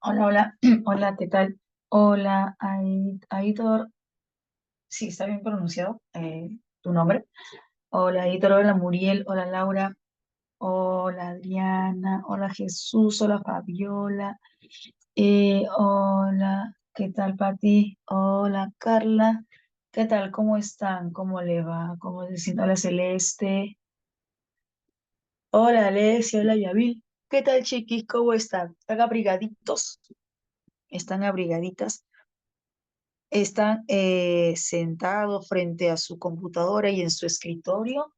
Hola, hola, hola, ¿qué tal? Hola, Aitor, sí, está bien pronunciado tu nombre. Hola, Aitor, hola, Muriel, hola, Laura, hola, Adriana, hola, Jesús, hola, Fabiola, hola, ¿qué tal, Pati? Hola, Carla, ¿qué tal? ¿Cómo están? ¿Cómo le va? ¿Cómo se siente? Hola, Celeste, hola, Alessia, hola, Yavil, ¿qué tal, chiquis? ¿Cómo están? ¿Están abrigaditos? ¿Están abrigaditas? Están sentados frente a su computadora y en su escritorio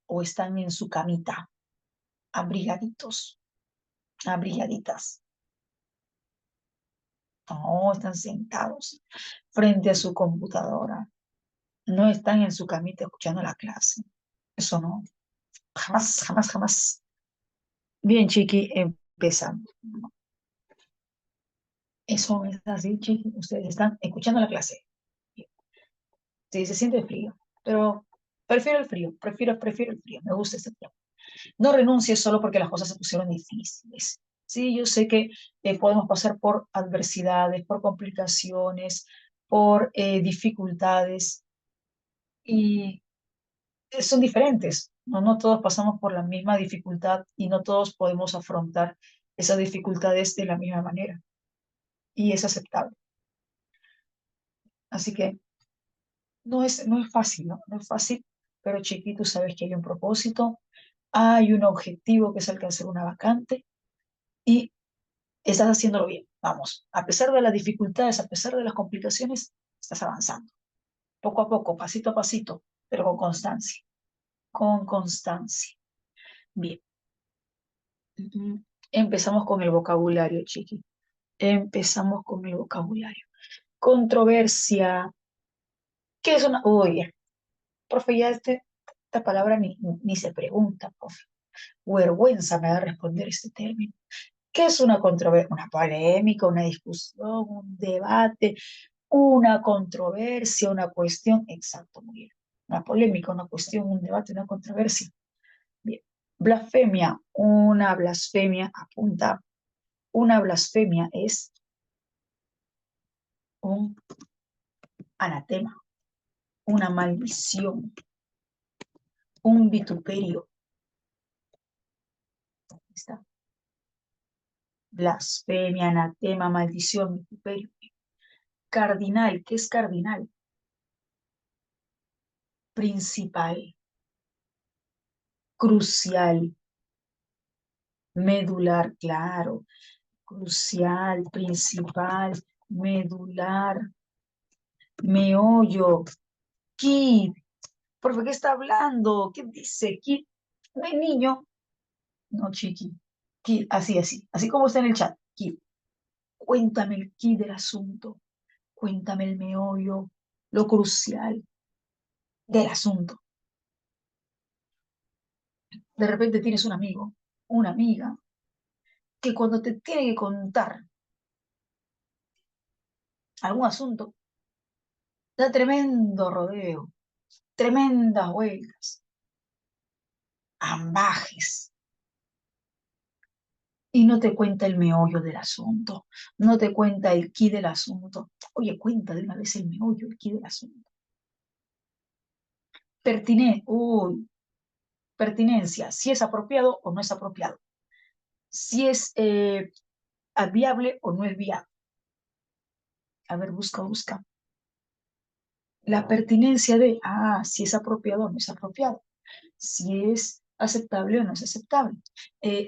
o están en su camita, abrigaditos, abrigaditas. No, están sentados frente a su computadora. No están en su camita escuchando la clase. Eso no, jamás, jamás, jamás. Bien, Chiqui, empezando. Eso es así, Chiqui. Ustedes están escuchando la clase. Sí, se siente frío, pero prefiero el frío, prefiero el frío. Me gusta este frío. No renuncies solo porque las cosas se pusieron difíciles. Sí, yo sé que podemos pasar por adversidades, por complicaciones, por dificultades y son diferentes. No, no todos pasamos por la misma dificultad y no todos podemos afrontar esas dificultades de la misma manera y es aceptable. Así que no es fácil, ¿no? No es fácil, pero chiquito, sabes que hay un propósito, hay un objetivo que es alcanzar una vacante y estás haciéndolo bien. Vamos, a pesar de las dificultades, a pesar de las complicaciones, estás avanzando. Poco a poco, pasito a pasito, pero con constancia. Con constancia. Bien. Empezamos con el vocabulario, chiqui. Empezamos con el vocabulario. Controversia. ¿Qué es una? Oye, profe, ya esta palabra ni se pregunta, profe. Vergüenza me da responder este término. ¿Qué es una controversia? Una polémica, una discusión, un debate, una controversia, una cuestión, exacto, muy bien. Una polémica, una cuestión, un debate, una controversia. Bien. Blasfemia, una blasfemia, apunta, una blasfemia es un anatema, una maldición, un vituperio. Ahí está. Blasfemia, anatema, maldición, vituperio. Cardinal, ¿qué es cardinal? Principal, crucial, medular, claro, crucial, principal, medular, meollo, kid. ¿Por qué está hablando? ¿Qué dice? Kid. No hay niño. No, chiqui. Kid, así como está en el chat. Kid. Cuéntame el kid del asunto. Cuéntame el meollo, lo crucial del asunto. De repente tienes un amigo, una amiga, que cuando te tiene que contar algún asunto, da tremendo rodeo, tremendas vueltas, ambajes, y no te cuenta el meollo del asunto, no te cuenta el quid del asunto. Oye, cuenta de una vez el meollo, el quid del asunto. Uy, pertinencia, si es apropiado o no es apropiado, si es viable o no es viable. A ver, busca. La pertinencia de, si es apropiado o no es apropiado, si es aceptable o no es aceptable,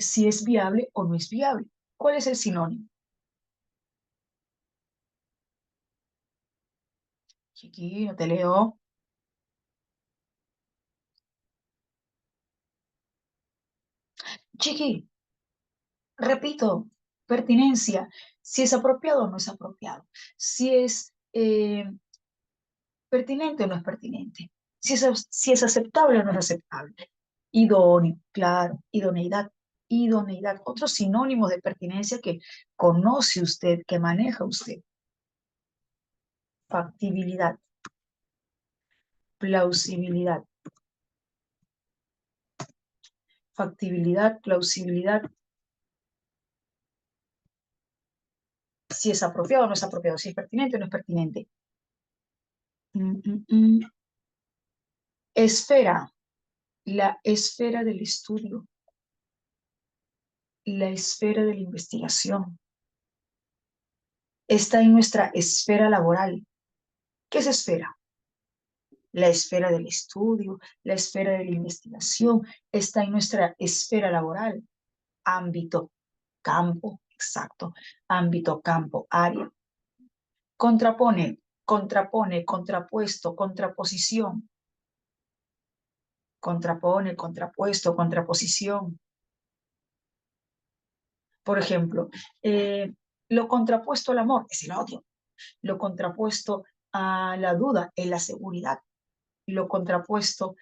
si es viable o no es viable. ¿Cuál es el sinónimo? Chiqui, no te leo. Chiqui, repito, pertinencia, si es apropiado o no es apropiado, si es pertinente o no es pertinente, si es aceptable o no es aceptable. Idóneo, claro, idoneidad, idoneidad. Otros sinónimos de pertinencia que conoce usted, que maneja usted. Factibilidad, plausibilidad, factibilidad, plausibilidad, si es apropiado o no es apropiado, si es pertinente o no es pertinente. Mm, mm, mm. Esfera, la esfera del estudio, la esfera de la investigación. Está en nuestra esfera laboral. ¿Qué es esfera? La esfera del estudio, la esfera de la investigación, está en nuestra esfera laboral, ámbito, campo, exacto, ámbito, campo, área. Contrapone, contrapone, contrapuesto, contraposición, contrapone, contrapuesto, contraposición. Por ejemplo, lo contrapuesto al amor es el odio, lo contrapuesto a la duda es la seguridad, lo contrapuesto,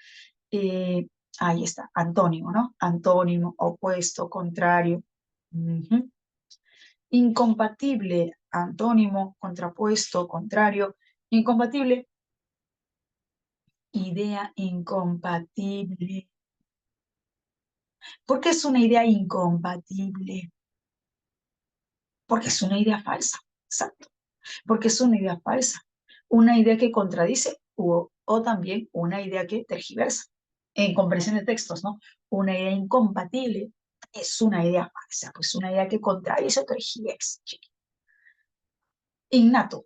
eh, ahí está, antónimo, ¿no? Antónimo, opuesto, contrario. Ujú. Incompatible, antónimo, contrapuesto, contrario. Incompatible, idea incompatible. ¿Por qué es una idea incompatible? Porque es una idea falsa, exacto. Porque es una idea falsa. Una idea que contradice o también una idea que tergiversa. En comprensión de textos, ¿no? Una idea incompatible es una idea falsa, pues una idea que contradice o tergiversa. Innato.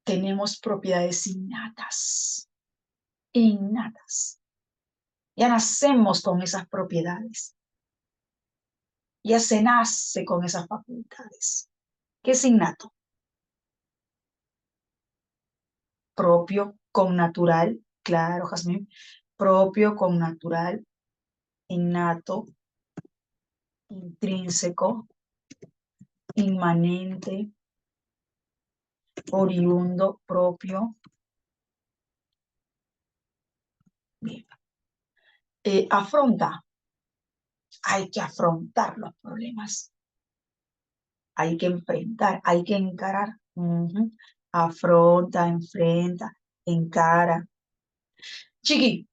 Tenemos propiedades innatas. Innatas. Ya nacemos con esas propiedades. Ya se nace con esas facultades. ¿Qué es innato? Propio, con natural, claro, Jazmín, propio, con natural, innato, intrínseco, inmanente, oriundo, propio. Bien. Afronta, hay que afrontar los problemas, hay que enfrentar, hay que encarar. Ujú. Afronta, enfrenta, encara. Chiqui,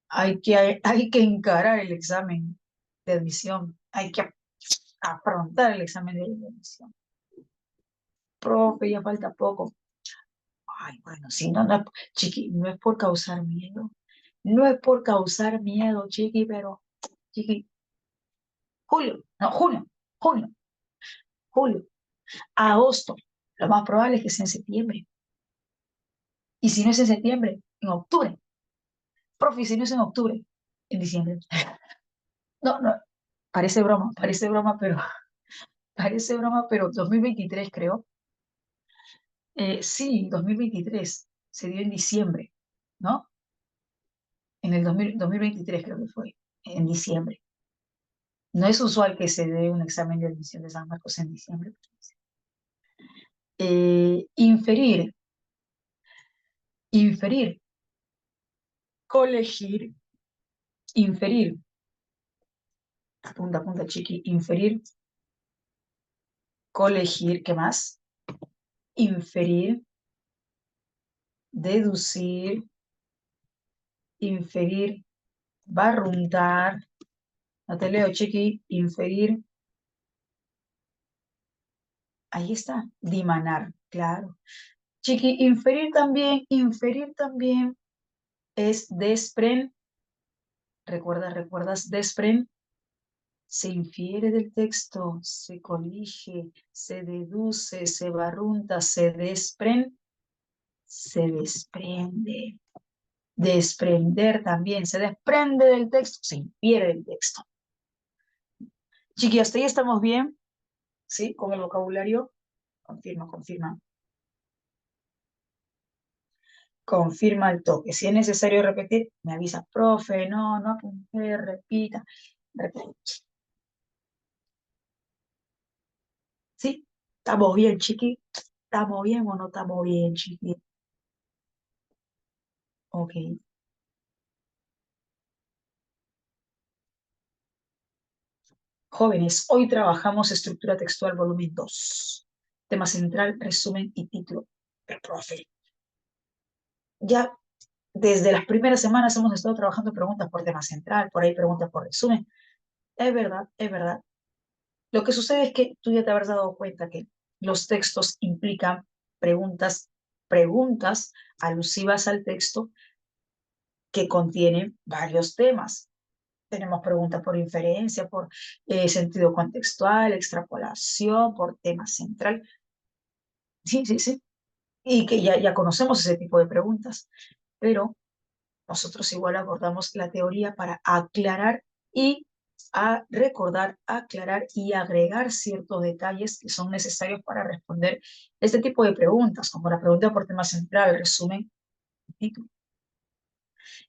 hay que encarar el examen de admisión, hay que afrontar el examen de admisión. Profe, ya falta poco. Ay, bueno, sí, no, no, chiqui, no es por causar miedo. No es por causar miedo, chiqui, pero, chiqui, julio, no, julio, agosto. Lo más probable es que sea en septiembre. Y si no es en septiembre, en octubre. Profe, y si no es en octubre, en diciembre. No, no, parece broma, pero, parece broma, pero 2023 creo. Sí, 2023 se dio en diciembre, ¿no? En el 2023 creo que fue, en diciembre. No es usual que se dé un examen de admisión de San Marcos en diciembre. Inferir, inferir, colegir, inferir, punta, punta, chiqui, inferir, colegir, ¿qué más? Inferir, deducir, inferir, barruntar, no te leo, chiqui, inferir, ahí está, dimanar, claro. Chiqui, inferir también es ¿recuerdas despren? Se infiere del texto, se colige, se deduce, se barrunta, se desprende. Desprender también, se desprende del texto, se infiere del texto. Chiqui, hasta ahí estamos bien, ¿sí? Con el vocabulario. Confirma, confirma. Confirma el toque. Si es necesario repetir, me avisa, profe, no apunté, repita, repita. ¿Sí? ¿Estamos bien, chiqui? ¿Estamos bien o no estamos bien, chiqui? Ok. Jóvenes, hoy trabajamos estructura textual volumen 2. Tema central, resumen y título. Pero, profe, ya desde las primeras semanas hemos estado trabajando preguntas por tema central, por ahí preguntas por resumen. Es verdad, es verdad. Lo que sucede es que tú ya te habrás dado cuenta que los textos implican preguntas, preguntas alusivas al texto que contienen varios temas. Tenemos preguntas por inferencia, por sentido contextual, extrapolación, por tema central. Sí, sí, sí. Y que ya conocemos ese tipo de preguntas. Pero nosotros igual abordamos la teoría para aclarar y a recordar, aclarar y agregar ciertos detalles que son necesarios para responder este tipo de preguntas, como la pregunta por tema central, resumen, título.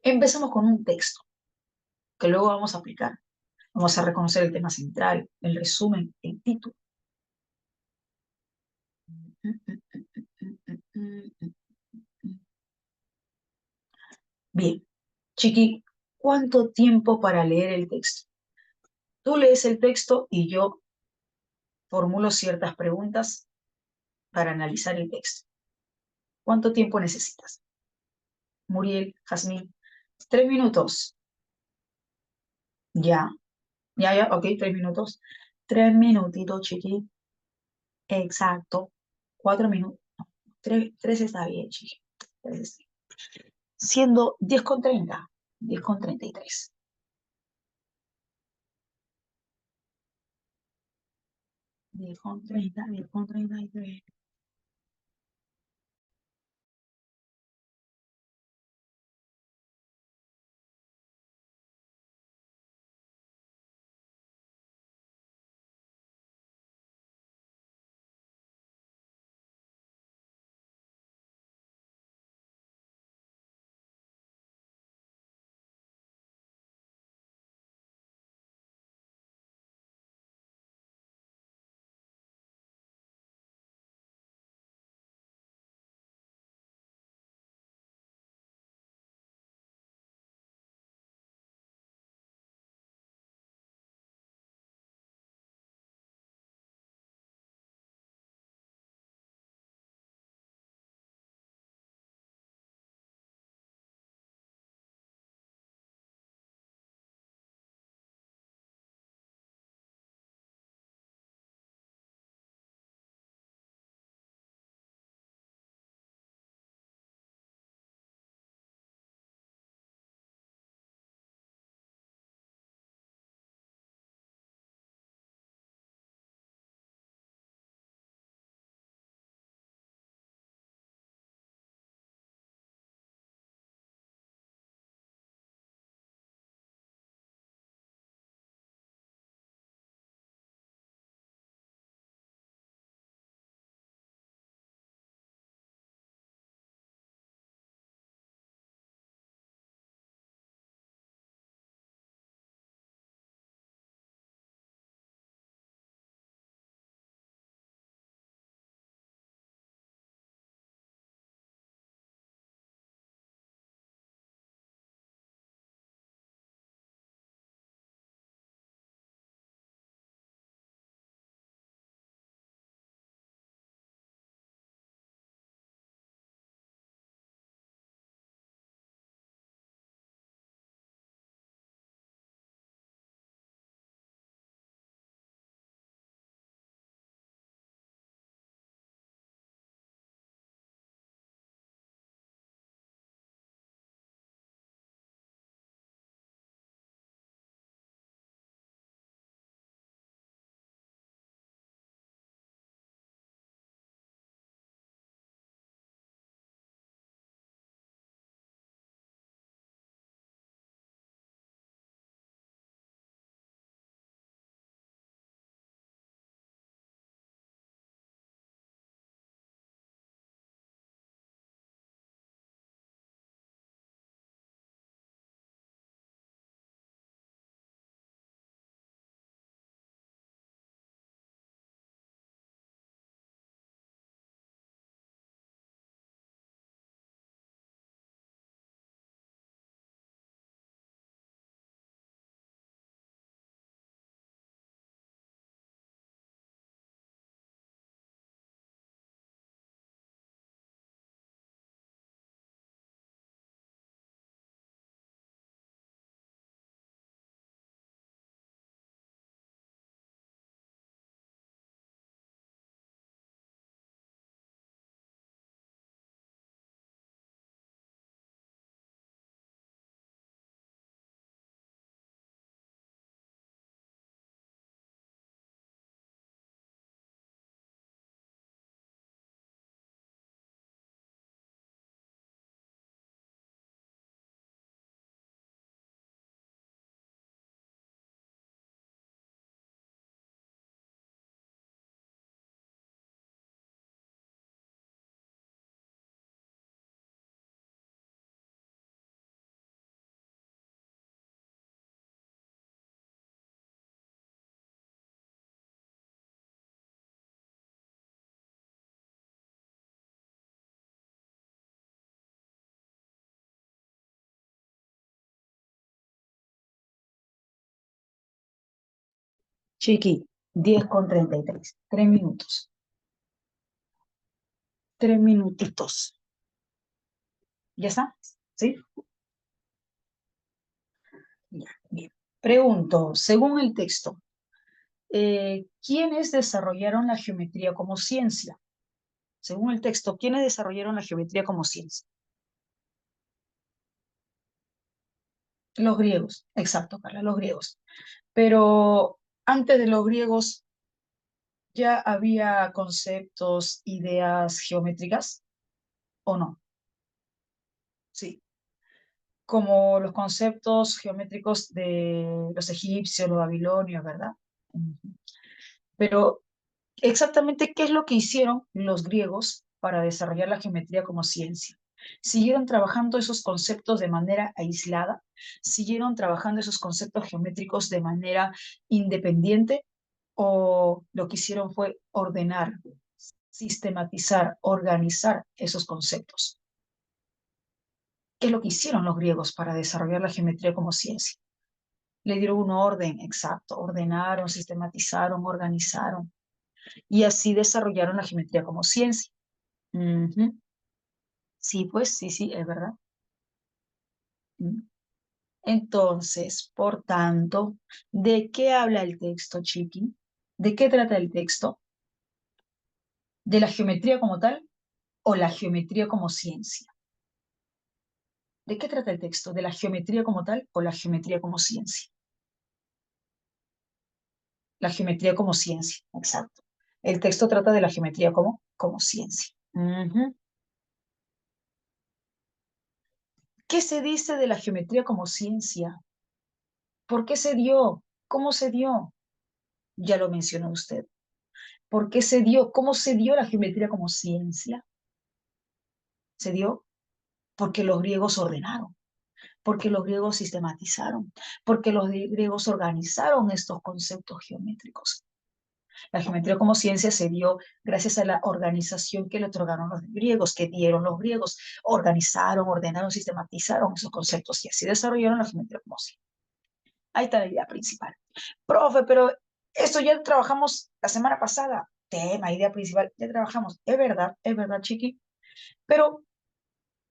Empezamos con un texto que luego vamos a aplicar. Vamos a reconocer el tema central, el resumen, el título. Bien, Chiqui, ¿cuánto tiempo para leer el texto? Tú lees el texto y yo formulo ciertas preguntas para analizar el texto. ¿Cuánto tiempo necesitas? Muriel, Jazmín, 3 minutos. Ya, ya, ok, 3 minutos. 3 minutitos, chiqui. Exacto. 4 minutos. No, tres está bien, chiqui. Tres está bien. Siendo 10:30, 10:33. 10:30, 10:33. Chiqui, 10:33. 3 minutos. 3 minutitos. ¿Ya está? ¿Sí? Ya, bien. Pregunto, según el texto, ¿quiénes desarrollaron la geometría como ciencia? Según el texto, ¿quiénes desarrollaron la geometría como ciencia? Los griegos, exacto, Carla, los griegos. Pero antes de los griegos ya había conceptos, ideas geométricas, ¿o no? Sí, como los conceptos geométricos de los egipcios, los babilonios, ¿verdad? Ujú. Pero exactamente qué es lo que hicieron los griegos para desarrollar la geometría como ciencia. ¿Siguieron trabajando esos conceptos de manera aislada? ¿Siguieron trabajando esos conceptos geométricos de manera independiente? ¿O lo que hicieron fue ordenar, sistematizar, organizar esos conceptos? ¿Qué es lo que hicieron los griegos para desarrollar la geometría como ciencia? Le dieron un orden exacto, ordenaron, sistematizaron, organizaron y así desarrollaron la geometría como ciencia. Ujú. Sí, pues sí, sí, es verdad. Mm. Entonces, por tanto, ¿de qué habla el texto, Chiqui? ¿De qué trata el texto? ¿De la geometría como tal o la geometría como ciencia? ¿De qué trata el texto? ¿De la geometría como tal o la geometría como ciencia? La geometría como ciencia, exacto. El texto trata de la geometría como ciencia. Ujú. ¿Qué se dice de la geometría como ciencia? ¿Por qué se dio? ¿Cómo se dio? Ya lo mencionó usted. ¿Por qué se dio? ¿Cómo se dio la geometría como ciencia? Se dio porque los griegos ordenaron, porque los griegos sistematizaron, porque los griegos organizaron estos conceptos geométricos. La geometría como ciencia se dio gracias a la organización que le otorgaron los griegos, que dieron los griegos, organizaron, ordenaron, sistematizaron esos conceptos y así desarrollaron la geometría como ciencia. Ahí está la idea principal. Profe, pero esto ya trabajamos la semana pasada. Tema, idea principal, ya trabajamos. Es verdad, Chiqui. Pero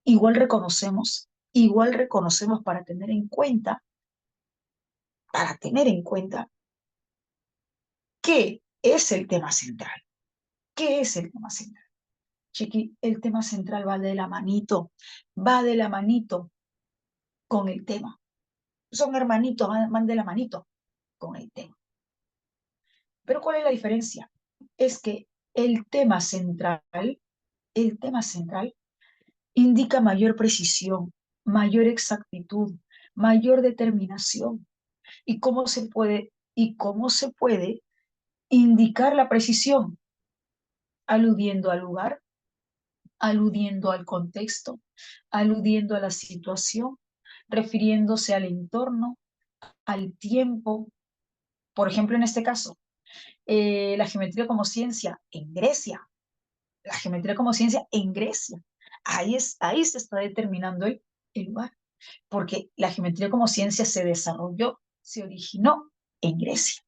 igual reconocemos para tener en cuenta qué es el tema central. ¿Qué es el tema central? Chiqui, el tema central va de la manito con el tema. Son hermanitos, van de la manito con el tema. Pero ¿cuál es la diferencia? Es que el tema central indica mayor precisión, mayor exactitud, mayor determinación. ¿Y cómo se puede indicar la precisión? Aludiendo al lugar, aludiendo al contexto, aludiendo a la situación, refiriéndose al entorno, al tiempo. Por ejemplo, en este caso, la geometría como ciencia en Grecia, la geometría como ciencia en Grecia. Ahí se está determinando el lugar, porque la geometría como ciencia se desarrolló, se originó en Grecia.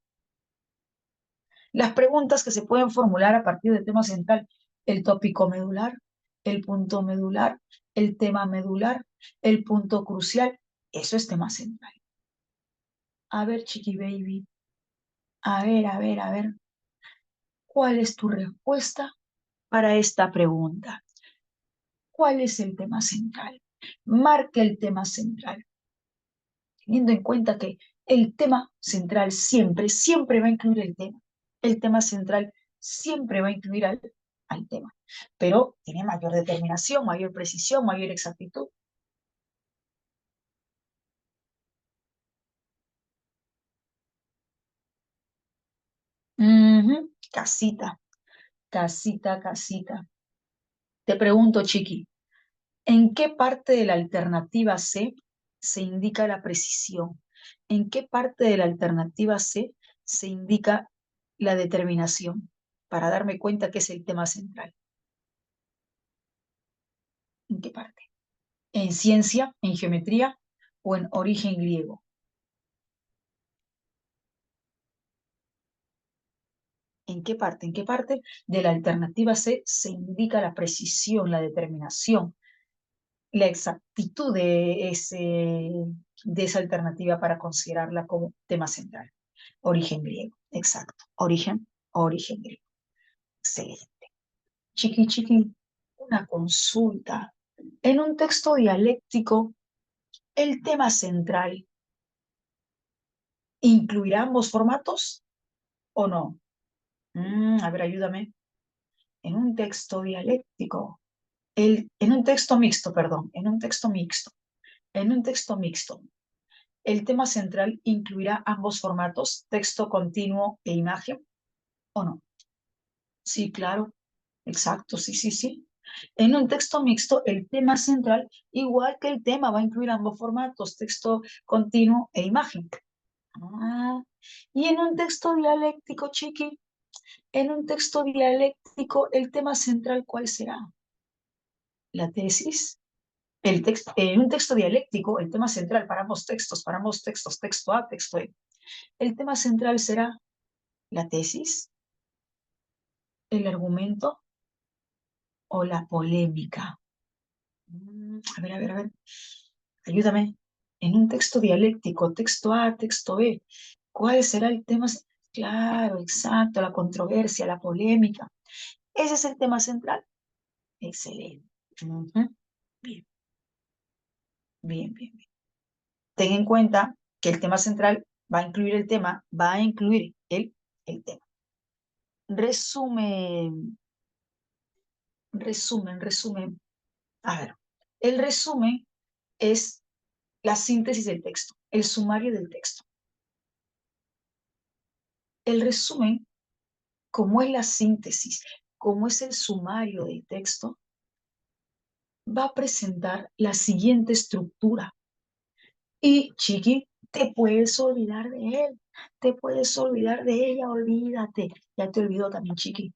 Las preguntas que se pueden formular a partir del tema central, el tópico medular, el punto medular, el tema medular, el punto crucial, eso es tema central. A ver, chiqui baby, a ver, ¿cuál es tu respuesta para esta pregunta? ¿Cuál es el tema central? Marque el tema central, teniendo en cuenta que el tema central siempre, siempre va a incluir el tema. El tema central siempre va a incluir al tema, pero tiene mayor determinación, mayor precisión, mayor exactitud. Ujú. Casita, casita, casita. Te pregunto, Chiqui, ¿en qué parte de la alternativa C se indica la precisión? ¿En qué parte de la alternativa C se indica la determinación? Para darme cuenta que es el tema central. ¿En qué parte? ¿En ciencia, en geometría o en origen griego? ¿En qué parte? ¿En qué parte de la alternativa C se indica la precisión, la determinación, la exactitud de esa alternativa para considerarla como tema central? Origen griego, exacto. Origen griego. Excelente. Chiqui, chiqui, una consulta. En un texto dialéctico, el tema central incluirá ambos formatos o no? A ver, ayúdame. En un texto dialéctico, en un texto mixto, perdón, en un texto mixto, ¿el tema central incluirá ambos formatos, texto continuo e imagen o no? Sí, claro, exacto, sí, sí, sí. En un texto mixto, el tema central, igual que el tema, va a incluir ambos formatos, texto continuo e imagen. Ah, y en un texto dialéctico, chiqui, en un texto dialéctico, ¿el tema central cuál será? ¿La tesis? En un texto dialéctico, el tema central para ambos textos, texto A, texto B, el tema central será la tesis, el argumento o la polémica. A ver, ayúdame. En un texto dialéctico, texto A, texto B, ¿cuál será el tema? Claro, exacto, la controversia, la polémica. Ese es el tema central. Excelente. Ujú. Bien, bien, bien, bien. Ten en cuenta que el tema central va a incluir el tema, va a incluir el tema. Resumen, resumen. A ver, el resumen es la síntesis del texto, el sumario del texto. El resumen, como es la síntesis, como es el sumario del texto, va a presentar la siguiente estructura. Y, chiqui, te puedes olvidar de él, te puedes olvidar de ella, olvídate. Ya te olvidó también, chiqui.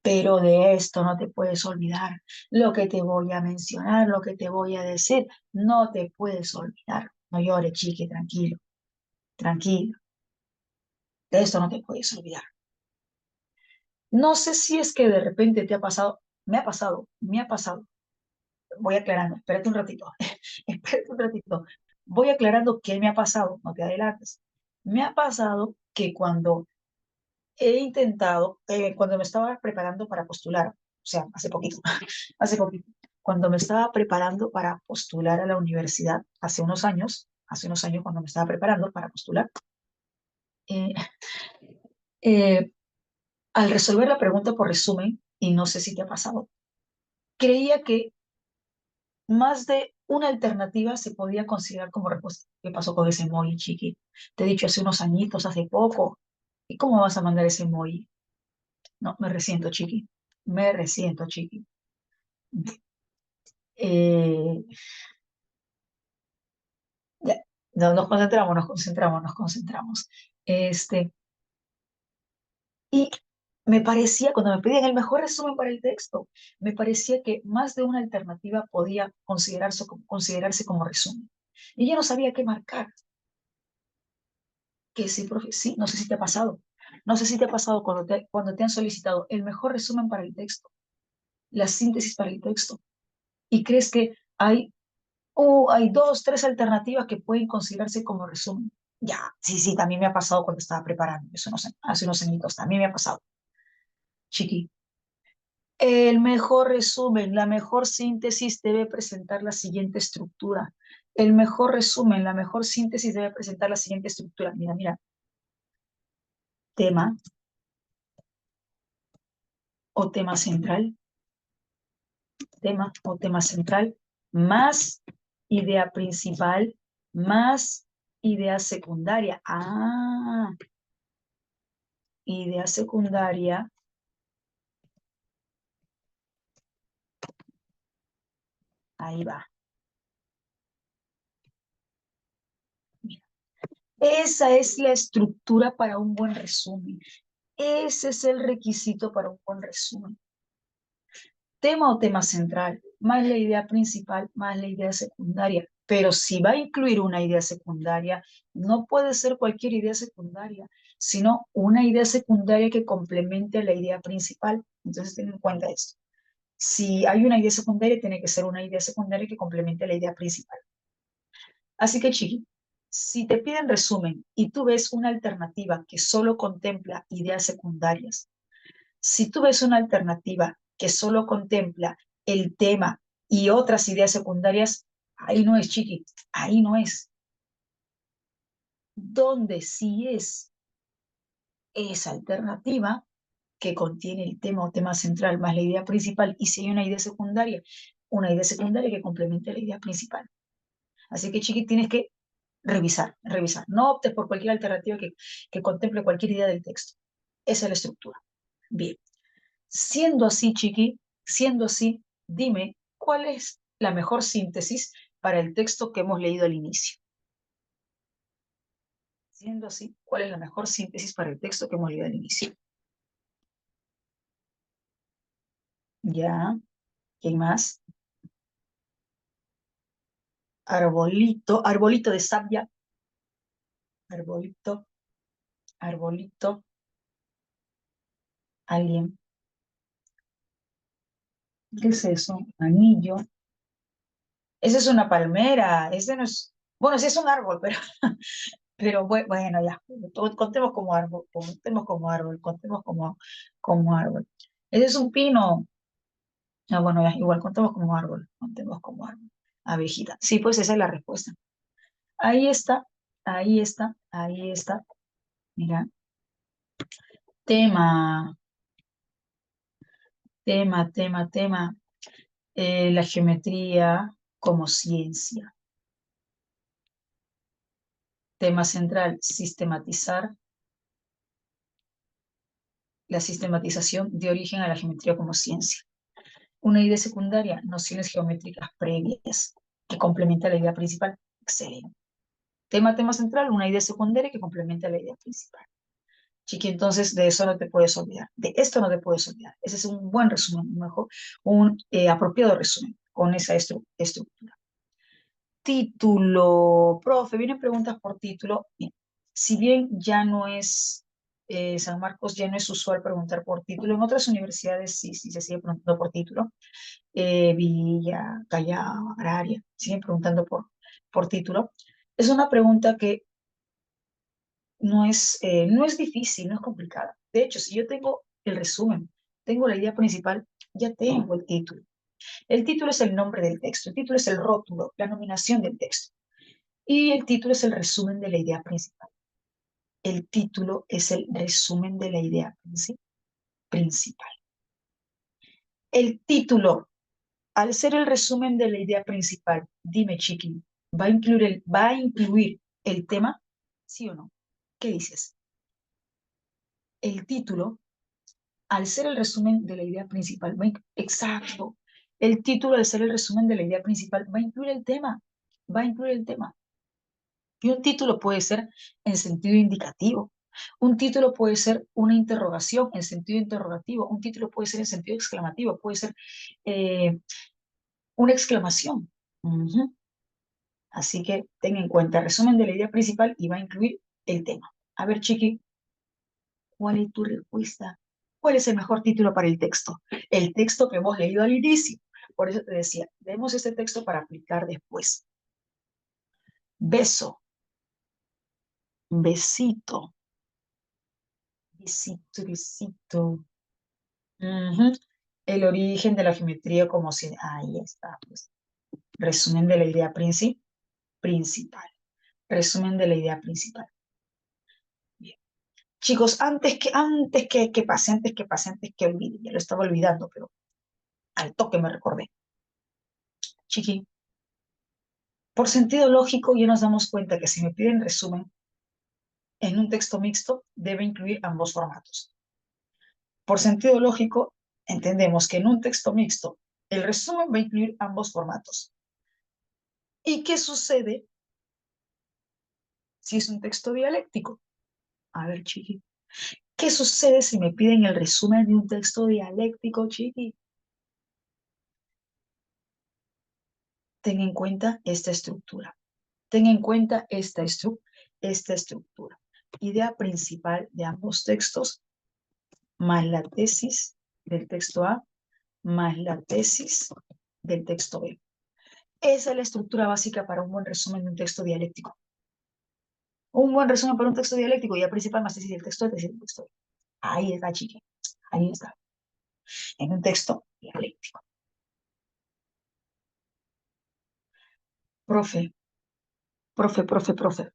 Pero de esto no te puedes olvidar. Lo que te voy a mencionar, lo que te voy a decir, no te puedes olvidar. No llores, chiqui, tranquilo, tranquilo. De esto no te puedes olvidar. No sé si es que de repente te ha pasado, me ha pasado. Voy aclarando, espérate un ratito, espérate un ratito. Voy aclarando qué me ha pasado, no te adelantes. Me ha pasado que cuando he intentado, cuando me estaba preparando para postular, o sea, hace poquito, hace poquito, cuando me estaba preparando para postular a la universidad, hace unos años cuando me estaba preparando para postular, eh, eh, al resolver la pregunta por resumen, y no sé si te ha pasado, creía que más de una alternativa se podía considerar como respuesta. ¿Qué pasó con ese emoji, chiqui? Te he dicho hace unos añitos, hace poco. ¿Y cómo vas a mandar ese emoji? No, me resiento, chiqui. Me resiento, chiqui. Eh, ya, no, nos concentramos. Este, y me parecía, cuando me pedían el mejor resumen para el texto, me parecía que más de una alternativa podía considerarse como resumen. Y yo no sabía qué marcar. Que sí, profe, sí, no sé si te ha pasado. No sé si te ha pasado cuando te han solicitado el mejor resumen para el texto, la síntesis para el texto, y crees que hay dos, tres alternativas que pueden considerarse como resumen. Ya, sí, sí, también me ha pasado cuando estaba preparando, eso no sé, hace unos añitos, también me ha pasado. Chiqui, el mejor resumen, la mejor síntesis debe presentar la siguiente estructura. El mejor resumen, la mejor síntesis debe presentar la siguiente estructura. Mira, mira, tema o tema central, tema o tema central, más idea principal, más idea secundaria. Idea secundaria, ahí va. Mira, esa es la estructura para un buen resumen. Ese es el requisito para un buen resumen. Tema o tema central, más la idea principal, más la idea secundaria. Pero si va a incluir una idea secundaria, no puede ser cualquier idea secundaria. sino una idea secundaria que complemente la idea principal. Entonces, ten en cuenta esto. Si hay una idea secundaria, tiene que ser una idea secundaria que complemente la idea principal. Así que, Chiqui, si te piden resumen y tú ves una alternativa que solo contempla ideas secundarias, si tú ves una alternativa que solo contempla el tema y otras ideas secundarias, ahí no es, Chiqui, ahí no es. Donde sí es esa alternativa que contiene el tema o tema central más la idea principal, y si hay una idea secundaria que complemente la idea principal. Así que, Chiqui, tienes que revisar, revisar. No optes por cualquier alternativa que contemple cualquier idea del texto. Esa es la estructura. Bien. Siendo así, Chiqui, siendo así, dime cuál es la mejor síntesis para el texto que hemos leído al inicio. Siendo así, ¿cuál es la mejor síntesis para el texto que hemos leído al inicio? Ya, ¿quién más? Arbolito, arbolito de savia, arbolito, arbolito, alguien. ¿Qué es eso? Anillo. Esa es una palmera, ese no es, bueno, sí es un árbol, pero bueno, ya, contemos como árbol, contemos como árbol, contemos como árbol. Ese es un pino, ah, bueno, ya, igual contemos como árbol, contemos como árbol. Abejita, sí, pues esa es la respuesta. Ahí está, ahí está, ahí está. Mira, tema, tema. La geometría como ciencia. Tema central, sistematizar la sistematización de origen a la geometría como ciencia. Una idea secundaria, nociones geométricas previas, que complementa la idea principal. Excelente. Tema central, una idea secundaria que complementa la idea principal. Chiqui, entonces de eso no te puedes olvidar. De esto no te puedes olvidar. Ese es un buen resumen, un mejor, un apropiado resumen con esa estructura. Título, profe, vienen preguntas por título. Bien, si bien ya no es, San Marcos ya no es usual preguntar por título, en otras universidades sí se sigue preguntando por título. Villa, Callao, Agraria, siguen preguntando por título. Es una pregunta que no es difícil, no es complicada. De hecho, si yo tengo el resumen, tengo la idea principal, ya tengo el título. El título es el nombre del texto, el título es el rótulo, la nominación del texto. Y el título es el resumen de la idea principal. El título es el resumen de la idea principal. El título, al ser el resumen de la idea principal, dime, Chiqui, ¿va a incluir el tema? ¿Sí o no? ¿Qué dices? El título, al ser el resumen de la idea principal, exacto. El título, al ser el resumen de la idea principal, va a incluir el tema. Va a incluir el tema. Y un título puede ser en sentido indicativo. Un título puede ser una interrogación en sentido interrogativo. Un título puede ser en sentido exclamativo. Puede ser eh, una exclamación. Ujú. Así que ten en cuenta el resumen de la idea principal y va a incluir el tema. A ver, Chiqui, ¿cuál es tu respuesta? ¿Cuál es el mejor título para el texto? El texto que hemos leído al inicio. Por eso te decía, leemos este texto para aplicar después. Beso, besito, besito, besito. Ujú. El origen de la geometría como si... Ahí está, pues. Resumen de la idea principal. Resumen de la idea principal. Bien. Chicos, antes que olvide, ya lo estaba olvidando, pero al toque me recordé. Chiqui, por sentido lógico ya nos damos cuenta que si me piden resumen en un texto mixto, debe incluir ambos formatos. Por sentido lógico, entendemos que en un texto mixto, el resumen va a incluir ambos formatos. ¿Y qué sucede si es un texto dialéctico? A ver, Chiqui, ¿qué sucede si me piden el resumen de un texto dialéctico, Chiqui? Ten en cuenta esta estructura. Ten en cuenta esta estructura. idea principal de ambos textos, más la tesis del texto A, más la tesis del texto B. Esa es la estructura básica para un buen resumen de un texto dialéctico. Un buen resumen para un texto dialéctico, idea principal más tesis del texto A, tesis del texto B. Ahí está, chiqui. Ahí está. En un texto dialéctico. Profe, profe.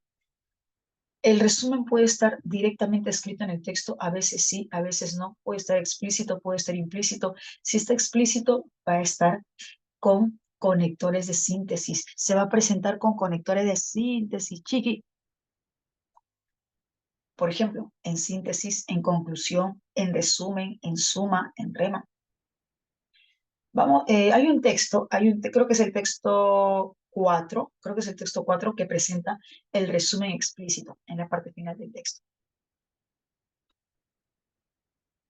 El resumen puede estar directamente escrito en el texto, a veces sí, a veces no. Puede estar explícito, puede estar implícito. Si está explícito, va a estar con conectores de síntesis. Se va a presentar con conectores de síntesis, chiqui. Por ejemplo, en síntesis, en conclusión, en resumen, en suma, en rema. Vamos, hay un texto, creo que es el texto 4, creo que es el texto 4 que presenta el resumen explícito en la parte final del texto.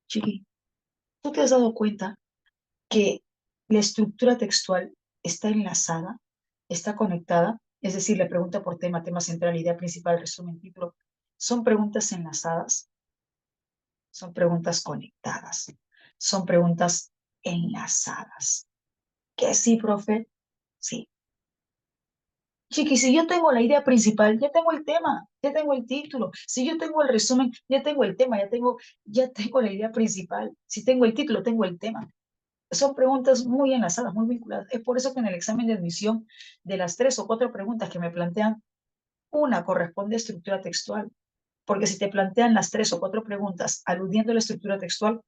Chiqui, ¿tú te has dado cuenta que la estructura textual está enlazada, está conectada? Es decir, la pregunta por tema, tema central, idea principal, resumen, título, son preguntas enlazadas, son preguntas conectadas, son preguntas enlazadas. ¿Que sí, profe? Sí. Chiqui, si yo tengo la idea principal, ya tengo el tema, ya tengo el título. Si yo tengo el resumen, ya tengo el tema, ya tengo la idea principal. Si tengo el título, tengo el tema. Son preguntas muy enlazadas, muy vinculadas. Es por eso que en el examen de admisión, de las 3 o 4 preguntas que me plantean, una corresponde a estructura textual. Porque si te plantean las 3 o 4 preguntas aludiendo a la estructura textual,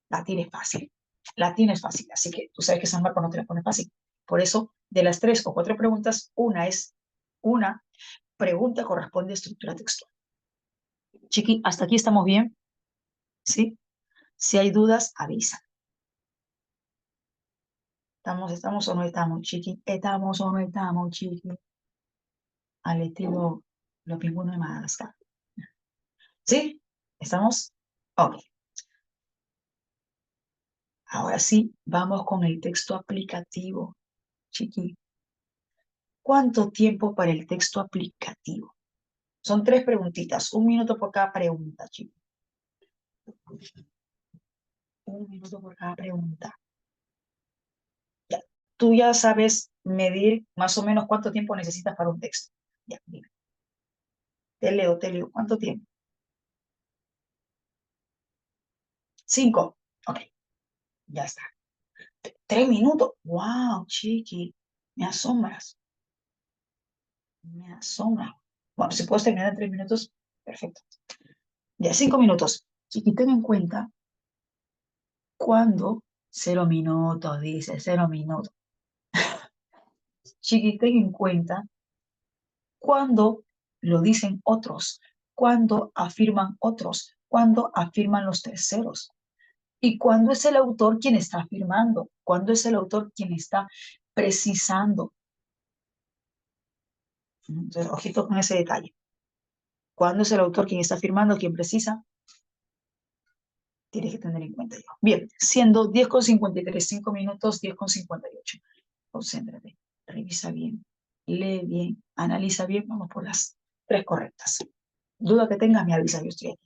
la tienes fácil. La tienes fácil. Así que tú sabes que San Marcos no te la pone fácil. Por eso, de las 3 o 4 preguntas, una pregunta corresponde a estructura textual. Chiqui, ¿hasta aquí estamos bien? ¿Sí? Si hay dudas, avisa. ¿Estamos o no estamos, chiqui? ¿Estamos o no estamos, chiqui? Al estilo los pingüinos de Madagascar. ¿Sí? ¿Estamos? Ok. Ahora sí, vamos con el texto aplicativo, chiqui. ¿Cuánto tiempo para el texto aplicativo? Son 3 preguntitas, 1 minuto por cada pregunta, chiqui. 1 minuto por cada pregunta. Ya. Tú ya sabes medir más o menos cuánto tiempo necesitas para un texto. Ya, dime. Te leo. ¿Cuánto tiempo? 5. Ok, ya está. 3 minutos. Wow, chiqui. Me asombras. Me asombra. Bueno, si puedes terminar en 3 minutos, perfecto. Ya, 5 minutos. Chiqui, ten en cuenta cuando 0 minutos, dice, 0 minutos. Chiqui, ten en cuenta cuando lo dicen otros, cuando afirman otros, cuando afirman los terceros. Y cuando es el autor quien está afirmando, cuando es el autor quien está precisando. Entonces, ojito con ese detalle. Cuando es el autor quien está afirmando, quien precisa, tienes que tener en cuenta yo. Bien, siendo 10:53, 5 minutos, 10:58. Concéntrate, revisa bien, lee bien, analiza bien, vamos por las 3 correctas. Duda que tengas, me avisa, yo estoy aquí.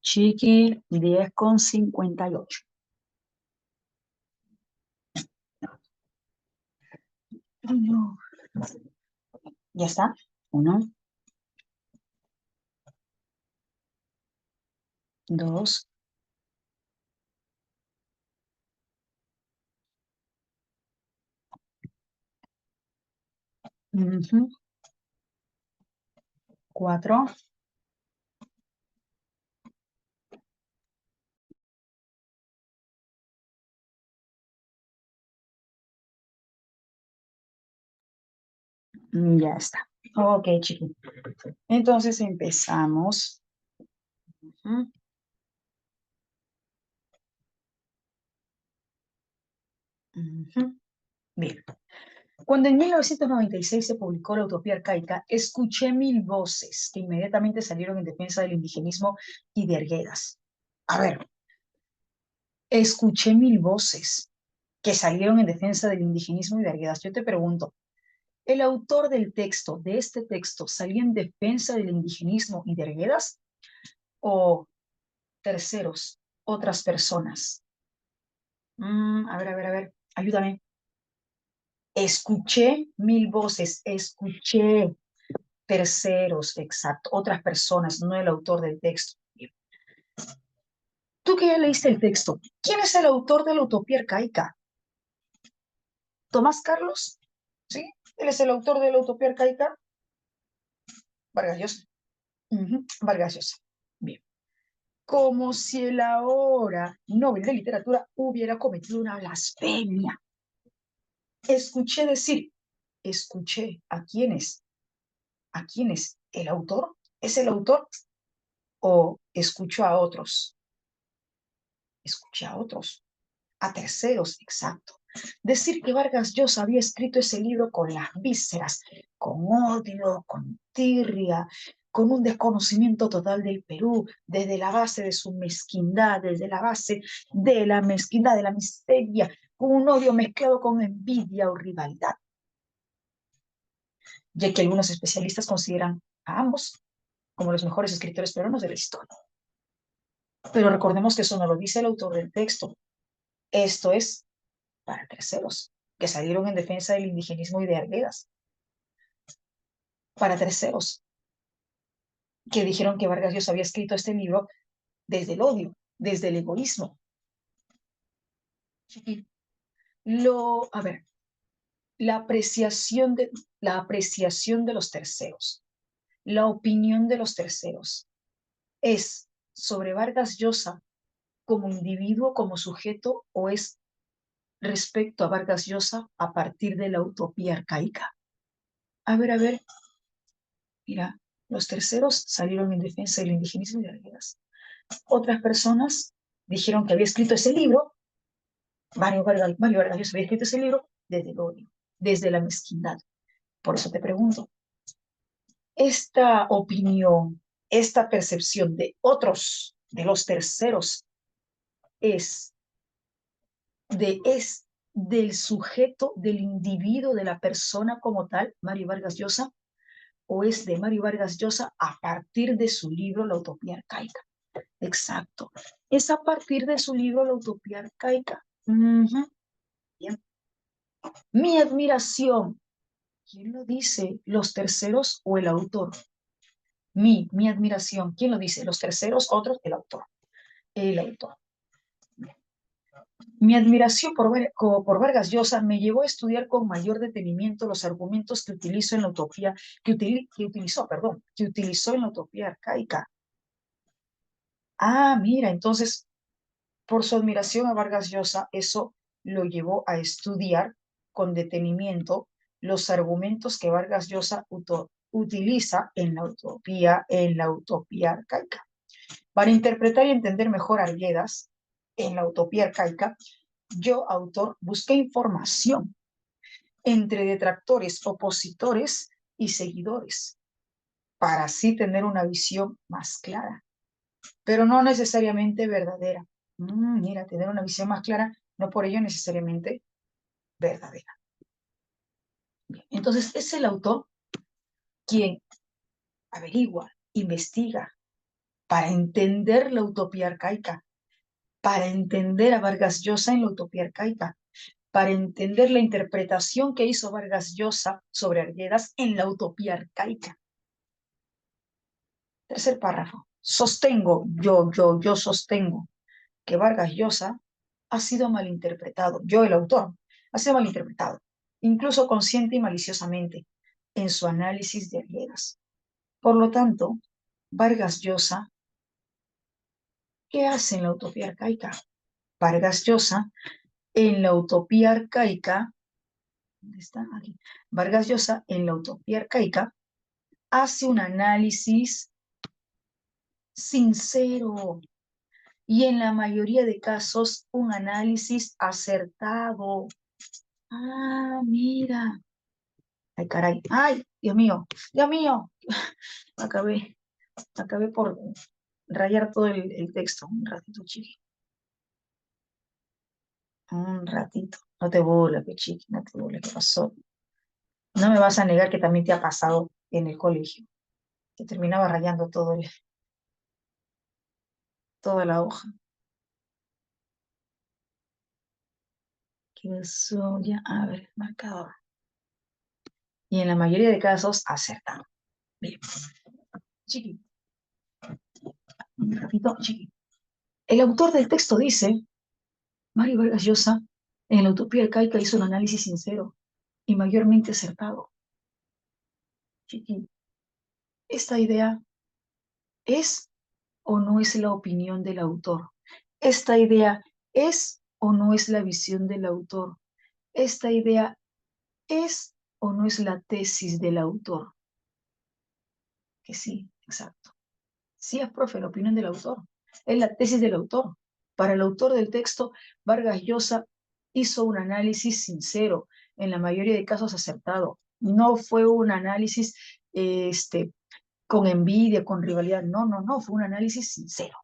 Chiqui, 10:58. No. ¿Ya está? Uno, dos, ujú, cuatro, ya está. Ok, chiqui. Entonces empezamos. Ujú, ujú. Bien. Cuando en 1996 se publicó La Utopía Arcaica, escuché mil voces que inmediatamente salieron en defensa del indigenismo y de Arguedas. A ver, escuché mil voces que salieron en defensa del indigenismo y de Arguedas. Yo te pregunto, ¿el autor del texto, de este texto, salía en defensa del indigenismo y de Arguedas o terceros, otras personas? A ver, ayúdame. Escuché mil voces, escuché terceros, exacto, otras personas, no el autor del texto. Tú que ya leíste el texto, ¿quién es el autor de la Utopía Arcaica? ¿Tomás Carlos? ¿Sí? Él es el autor de la Utopía Arcaica. Vargas Llosa. Vargas Llosa. Bien. Como si el ahora Nobel de Literatura hubiera cometido una blasfemia. Escuché decir, escuché a quiénes, a quiénes, el autor, ¿es el autor o escucho a otros? Escuché a otros. A terceros, exacto. Decir que Vargas Llosa había escrito ese libro con las vísceras, con odio, con tirria, con un desconocimiento total del Perú, desde la base de su mezquindad, desde la base de la mezquindad, de la miseria, con un odio mezclado con envidia o rivalidad, ya que algunos especialistas consideran a ambos como los mejores escritores peruanos de la historia. Pero recordemos que eso no lo dice el autor del texto. Esto es para terceros, que salieron en defensa del indigenismo y de Arguedas, para terceros, que dijeron que Vargas Llosa había escrito este libro desde el odio, desde el egoísmo. A ver, la apreciación de los terceros, la opinión de los terceros, ¿es sobre Vargas Llosa como individuo, como sujeto, o es respecto a Vargas Llosa a partir de la utopía arcaica? A ver, mira, los terceros salieron en defensa del indigenismo y de Arguedas. Otras personas dijeron que había escrito ese libro, Mario Vargas Llosa había escrito ese libro desde el odio, desde la mezquindad. Por eso te pregunto, esta opinión, esta percepción de otros, de los terceros, es, es del sujeto, del individuo, de la persona como tal, Mario Vargas Llosa, o es de Mario Vargas Llosa a partir de su libro La Utopía Arcaica. Exacto. Es a partir de su libro La Utopía Arcaica. Bien. Mi admiración. ¿Quién lo dice? ¿Los terceros o el autor? Mi admiración. ¿Quién lo dice? ¿Los terceros? ¿Otros? El autor. El autor. Mi admiración por Vargas Llosa me llevó a estudiar con mayor detenimiento los argumentos que utilizo en la utopía, que utilizó en la utopía arcaica. Mira, entonces por su admiración a Vargas Llosa, eso lo llevó a estudiar con detenimiento los argumentos que Vargas Llosa utiliza en la utopía arcaica. Para interpretar y entender mejor a Arguedas en la utopía arcaica, yo, autor, busqué información entre detractores, opositores y seguidores, para así tener una visión más clara, pero no necesariamente verdadera. Mira, tener una visión más clara, no por ello necesariamente verdadera. Bien, entonces, es el autor quien averigua, investiga, para entender la utopía arcaica, para entender a Vargas Llosa en la utopía arcaica, para entender la interpretación que hizo Vargas Llosa sobre Arguedas en la utopía arcaica. Tercer párrafo. Sostengo, yo sostengo que Vargas Llosa ha sido malinterpretado, yo el autor, ha sido malinterpretado, incluso consciente y maliciosamente, en su análisis de Arguedas. Por lo tanto, Vargas Llosa, ¿qué hace en la utopía arcaica? Vargas Llosa, en la utopía arcaica, ¿dónde está? Aquí. Vargas Llosa, en la utopía arcaica, hace un análisis sincero y en la mayoría de casos un análisis acertado. Ah, mira. Ay, caray. Ay, Dios mío. Dios mío. Acabé por rayar todo el texto. Un ratito, chiqui. Un ratito. No te burles, chiqui. No te burles. ¿Qué pasó? No me vas a negar que también te ha pasado en el colegio. Que terminaba rayando toda la hoja. ¿Qué pasó? Ya, a ver, marcador. Y en la mayoría de casos, acertado. Bien. Chiqui. Un ratito, chiqui. El autor del texto dice, Mario Vargas Llosa, en la utopía arcaica hizo un análisis sincero y mayormente acertado. Chiqui, esta idea es o no es la opinión del autor. Esta idea es o no es la visión del autor. Esta idea es o no es la tesis del autor. Que sí, exacto. Sí es, profe, la opinión del autor. Es la tesis del autor. Para el autor del texto, Vargas Llosa hizo un análisis sincero, en la mayoría de casos acertado. No fue un análisis con envidia, con rivalidad. No, no, no, fue un análisis sincero.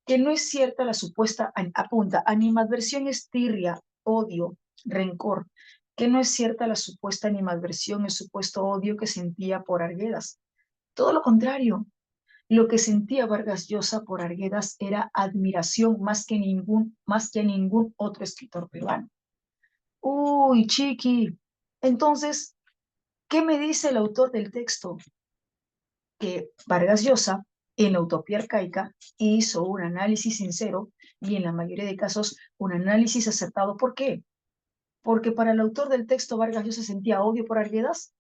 Que no es cierta la supuesta, apunta, animadversión es tirria, odio, rencor. Que no es cierta la supuesta animadversión, el supuesto odio que sentía por Arguedas. Todo lo contrario. Lo que sentía Vargas Llosa por Arguedas era admiración más que ningún otro escritor peruano. Uy, chiqui. Entonces, ¿qué me dice el autor del texto? Que Vargas Llosa, en la utopía arcaica, hizo un análisis sincero y en la mayoría de casos un análisis acertado. ¿Por qué? Porque para el autor del texto Vargas Llosa sentía odio por Arguedas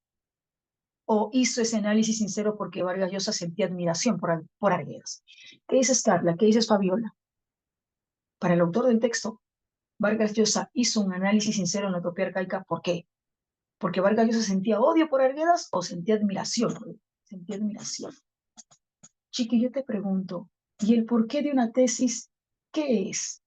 o hizo ese análisis sincero porque Vargas Llosa sentía admiración por Arguedas. ¿Qué dices, Carla? ¿Qué dices, Fabiola? Para el autor del texto, Vargas Llosa hizo un análisis sincero en la utopía arcaica. ¿Por qué? Porque Vargas Llosa sentía odio por Arguedas o sentía admiración. Sentía admiración. Chiqui, yo te pregunto, ¿y el porqué de una tesis qué es?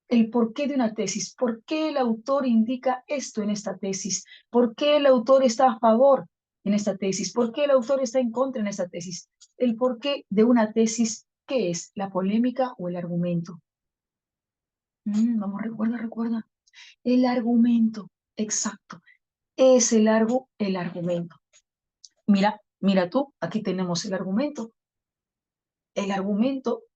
El porqué de una tesis. ¿Por qué el autor indica esto en esta tesis? ¿Por qué el autor está a favor en esta tesis? ¿Por qué el autor está en contra en esta tesis? El porqué de una tesis, ¿qué es? ¿La polémica o el argumento? Vamos, recuerda. El argumento, exacto. Es el argumento. Mira tú, aquí tenemos el argumento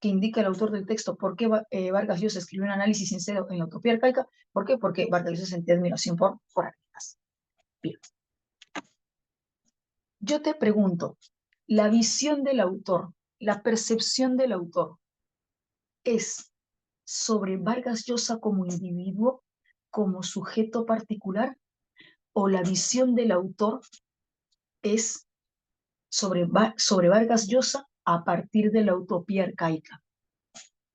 que indica el autor del texto. ¿Por qué Vargas Llosa escribió un análisis sincero en la utopía arcaica? ¿Por qué? Porque Vargas Llosa sentía admiración por Arguedas. Bien. Yo te pregunto, la visión del autor, la percepción del autor, ¿es sobre Vargas Llosa como individuo, como sujeto particular, o la visión del autor es sobre Vargas Llosa a partir de la utopía arcaica?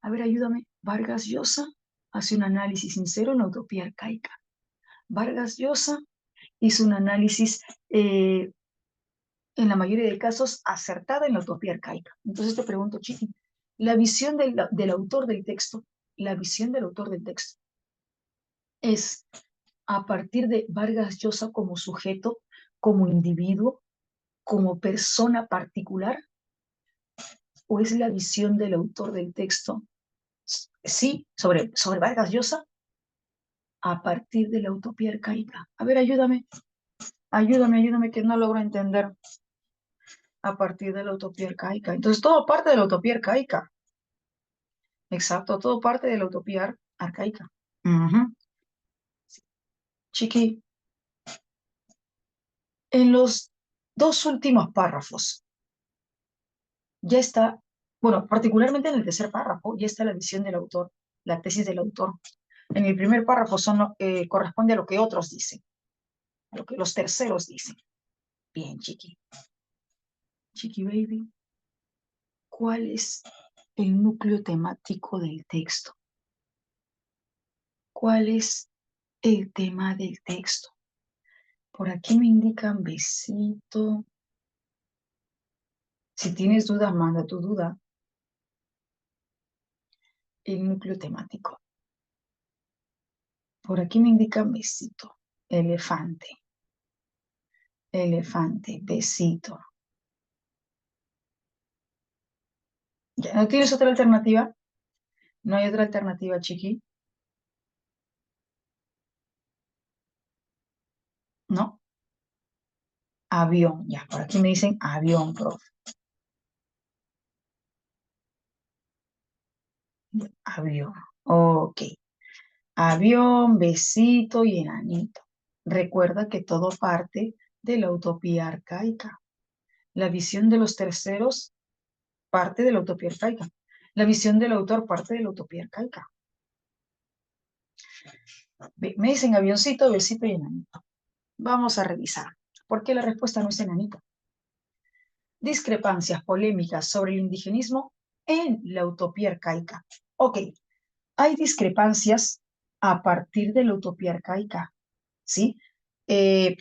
A ver, ayúdame. Vargas Llosa hace un análisis sincero en la utopía arcaica. Vargas Llosa hizo un análisis, en la mayoría de casos, acertada en la utopía arcaica. Entonces te pregunto, Chiqui, la visión del autor del texto, la visión del autor del texto es a partir de Vargas Llosa como sujeto, como individuo, como persona particular, o es la visión del autor del texto, sí, sobre Vargas Llosa a partir de la utopía arcaica. A ver, ayúdame, que no logro entender. a partir de la utopía arcaica. Entonces, todo parte de la utopía arcaica. Exacto, todo parte de la utopía arcaica. Ujú. Chiqui, en los dos últimos párrafos ya está, bueno, particularmente en el tercer párrafo, ya está la visión del autor, la tesis del autor. En el primer párrafo corresponde a lo que otros dicen, a lo que los terceros dicen. Bien, Chiqui. Chiqui Baby, ¿cuál es el núcleo temático del texto? ¿Cuál es el tema del texto? Por aquí me indican besito. Si tienes dudas, manda tu duda. El núcleo temático. Por aquí me indican besito. Elefante. Elefante, besito. ¿Ya no tienes otra alternativa? ¿No hay otra alternativa, Chiqui? ¿No? Avión. Ya, por aquí me dicen avión, profe. Avión. Ok. Avión, besito y enanito. Recuerda que todo parte de la utopía arcaica. La visión de los terceros parte de la utopía arcaica. La visión del autor parte de la utopía arcaica. Me dicen avioncito, besito y enanito. Vamos a revisar. ¿Por qué la respuesta no es enanito? Discrepancias polémicas sobre el indigenismo en la utopía arcaica. Ok, hay discrepancias a partir de la utopía arcaica, ¿sí? Eh,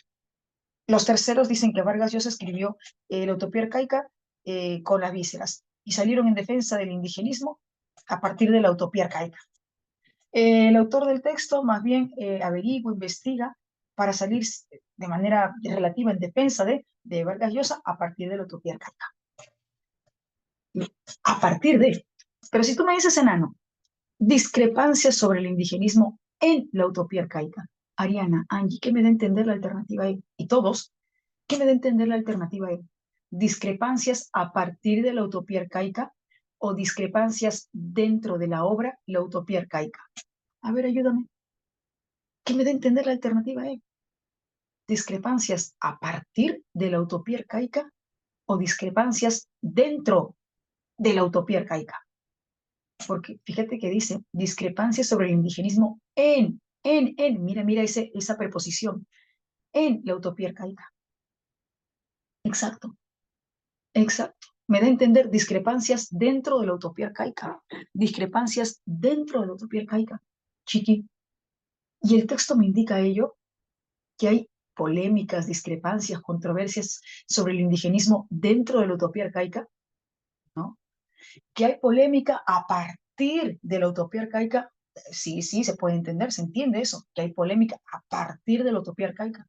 los terceros dicen que Vargas Llosa escribió la utopía arcaica con las vísceras y salieron en defensa del indigenismo a partir de la utopía arcaica. El autor del texto más bien averigua, investiga para salir de manera relativa en defensa de Vargas Llosa a partir de la utopía arcaica. A partir de... Pero si tú me dices, enano, discrepancias sobre el indigenismo en la utopía arcaica. Ariana, Angie, ¿qué me da a entender la alternativa E? Y todos, ¿qué me da a entender la alternativa E? Discrepancias a partir de la utopía arcaica o discrepancias dentro de la obra La utopía arcaica. A ver, ayúdame. ¿Qué me da a entender la alternativa E? Discrepancias a partir de la utopía arcaica o discrepancias dentro de la utopía arcaica. Porque fíjate que dice discrepancias sobre el indigenismo mira esa preposición, en la utopía arcaica. Exacto, exacto. Me da a entender discrepancias dentro de la utopía arcaica, discrepancias dentro de la utopía arcaica. Chiqui, y el texto me indica ello, que hay polémicas, discrepancias, controversias sobre el indigenismo dentro de la utopía arcaica, ¿no? Que hay polémica a partir de la utopía arcaica, sí, sí, se puede entender, se entiende eso, que hay polémica a partir de la utopía arcaica,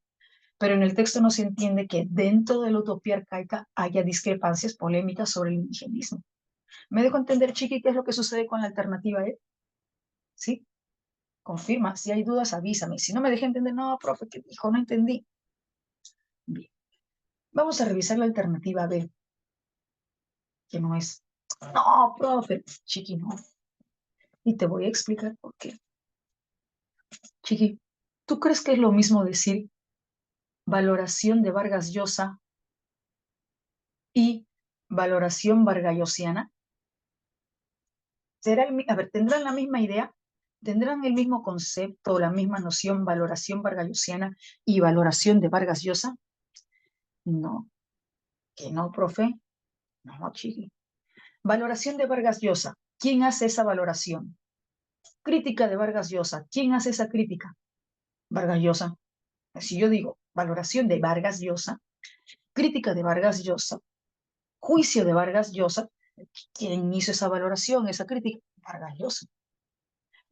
pero en el texto no se entiende que dentro de la utopía arcaica haya discrepancias polémicas sobre el indigenismo. ¿Me dejo entender, Chiqui, qué es lo que sucede con la alternativa E? ¿Sí? Confirma, si hay dudas, avísame. Si no me dejé entender, no, profe, ¿qué dijo? No entendí. Bien, vamos a revisar la alternativa B, que no es. No, profe, Chiqui, no. Y te voy a explicar por qué. Chiqui, ¿tú crees que es lo mismo decir valoración de Vargas Llosa y valoración vargallosiana? A ver, ¿tendrán la misma idea? ¿Tendrán el mismo concepto, la misma noción, valoración vargallosiana y valoración de Vargas Llosa? No, que no, profe. No, Chiqui. Valoración de Vargas Llosa. ¿Quién hace esa valoración? Crítica de Vargas Llosa. ¿Quién hace esa crítica? Vargas Llosa. Si yo digo valoración de Vargas Llosa, crítica de Vargas Llosa, juicio de Vargas Llosa, ¿quién hizo esa valoración, esa crítica? Vargas Llosa.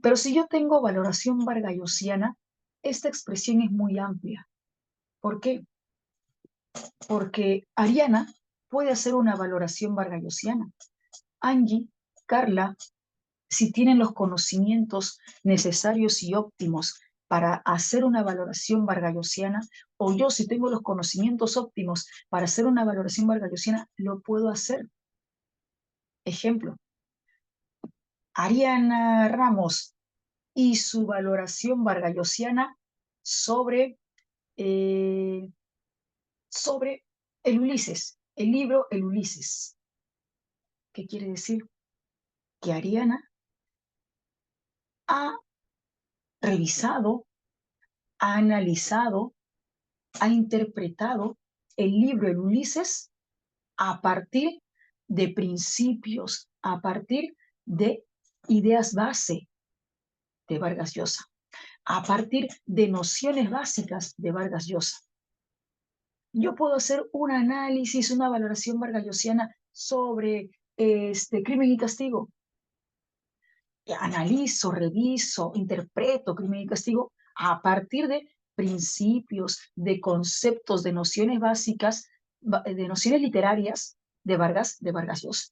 Pero si yo tengo valoración vargallosiana, esta expresión es muy amplia. ¿Por qué? Porque Ariana puede hacer una valoración vargallosiana. Angie, Carla, si tienen los conocimientos necesarios y óptimos para hacer una valoración vargallosiana, o yo si tengo los conocimientos óptimos para hacer una valoración vargallosiana, lo puedo hacer. Ejemplo, Ariana Ramos y su valoración vargallosiana sobre, eh, sobre el Ulises, el libro El Ulises. ¿Qué quiere decir? Que Ariana ha revisado, ha analizado, ha interpretado el libro El Ulises a partir de principios, a partir de ideas base de Vargas Llosa, a partir de nociones básicas de Vargas Llosa. Yo puedo hacer un análisis, una valoración vargallosiana sobre Crimen y Castigo. Analizo, reviso, interpreto Crimen y Castigo a partir de principios, de conceptos, de nociones básicas, de nociones literarias de Vargas Llosa.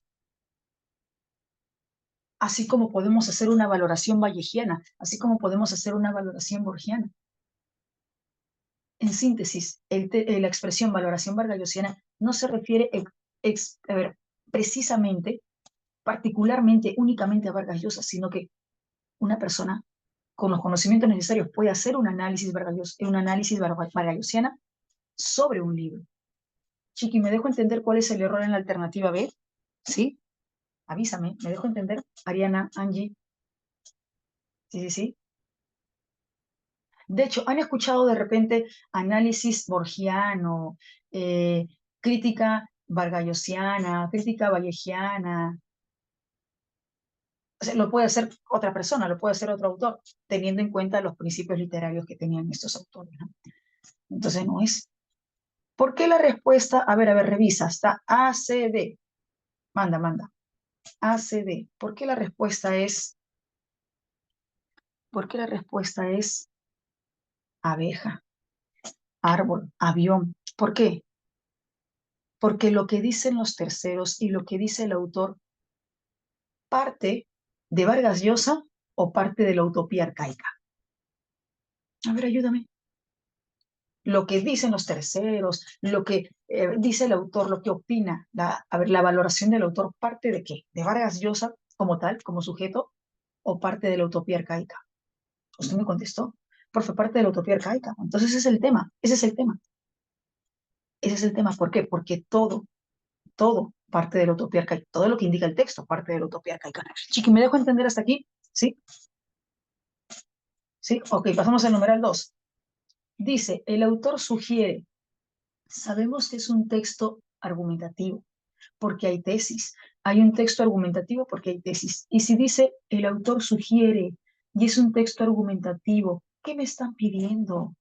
Así como podemos hacer una valoración vallejiana, así como podemos hacer una valoración borgiana. En síntesis, la expresión valoración vargallosiana no se refiere precisamente, particularmente, únicamente a Vargas Llosa, sino que una persona con los conocimientos necesarios puede hacer un análisis vargallosiana sobre un libro. Chiqui, ¿me dejo entender cuál es el error en la alternativa B? ¿Sí? Avísame, ¿me dejo entender? Ariana, Angie. Sí, sí, sí. De hecho, ¿han escuchado de repente análisis borgiano, crítica vargallosiana, crítica vallejiana? O sea, lo puede hacer otra persona, lo puede hacer otro autor, teniendo en cuenta los principios literarios que tenían estos autores, ¿no? Entonces no es. ¿Por qué la respuesta? A ver, revisa. Está A, C, D. Manda, manda. A, C, D. ¿Por qué la respuesta es abeja, árbol, avión? ¿Por qué? Porque lo que dicen los terceros y lo que dice el autor parte de Vargas Llosa o parte de la utopía arcaica. A ver, ayúdame. Lo que dicen los terceros, lo que dice el autor, lo que opina, la valoración del autor, ¿parte de qué? ¿De Vargas Llosa como tal, como sujeto, o parte de la utopía arcaica? Usted me contestó, por fue parte de la utopía arcaica. Entonces ese es el tema, ese es el tema. Ese es el tema. ¿Por qué? Porque todo parte de la utopía arcaica. Todo lo que indica el texto parte de la utopía arcaica. Chiqui, ¿me dejo entender hasta aquí? ¿Sí? ¿Sí? Ok, pasamos al numeral 2. Dice, el autor sugiere. Sabemos que es un texto argumentativo, porque hay tesis. Hay un texto argumentativo porque hay tesis. Y si dice, el autor sugiere, y es un texto argumentativo, ¿qué me están pidiendo?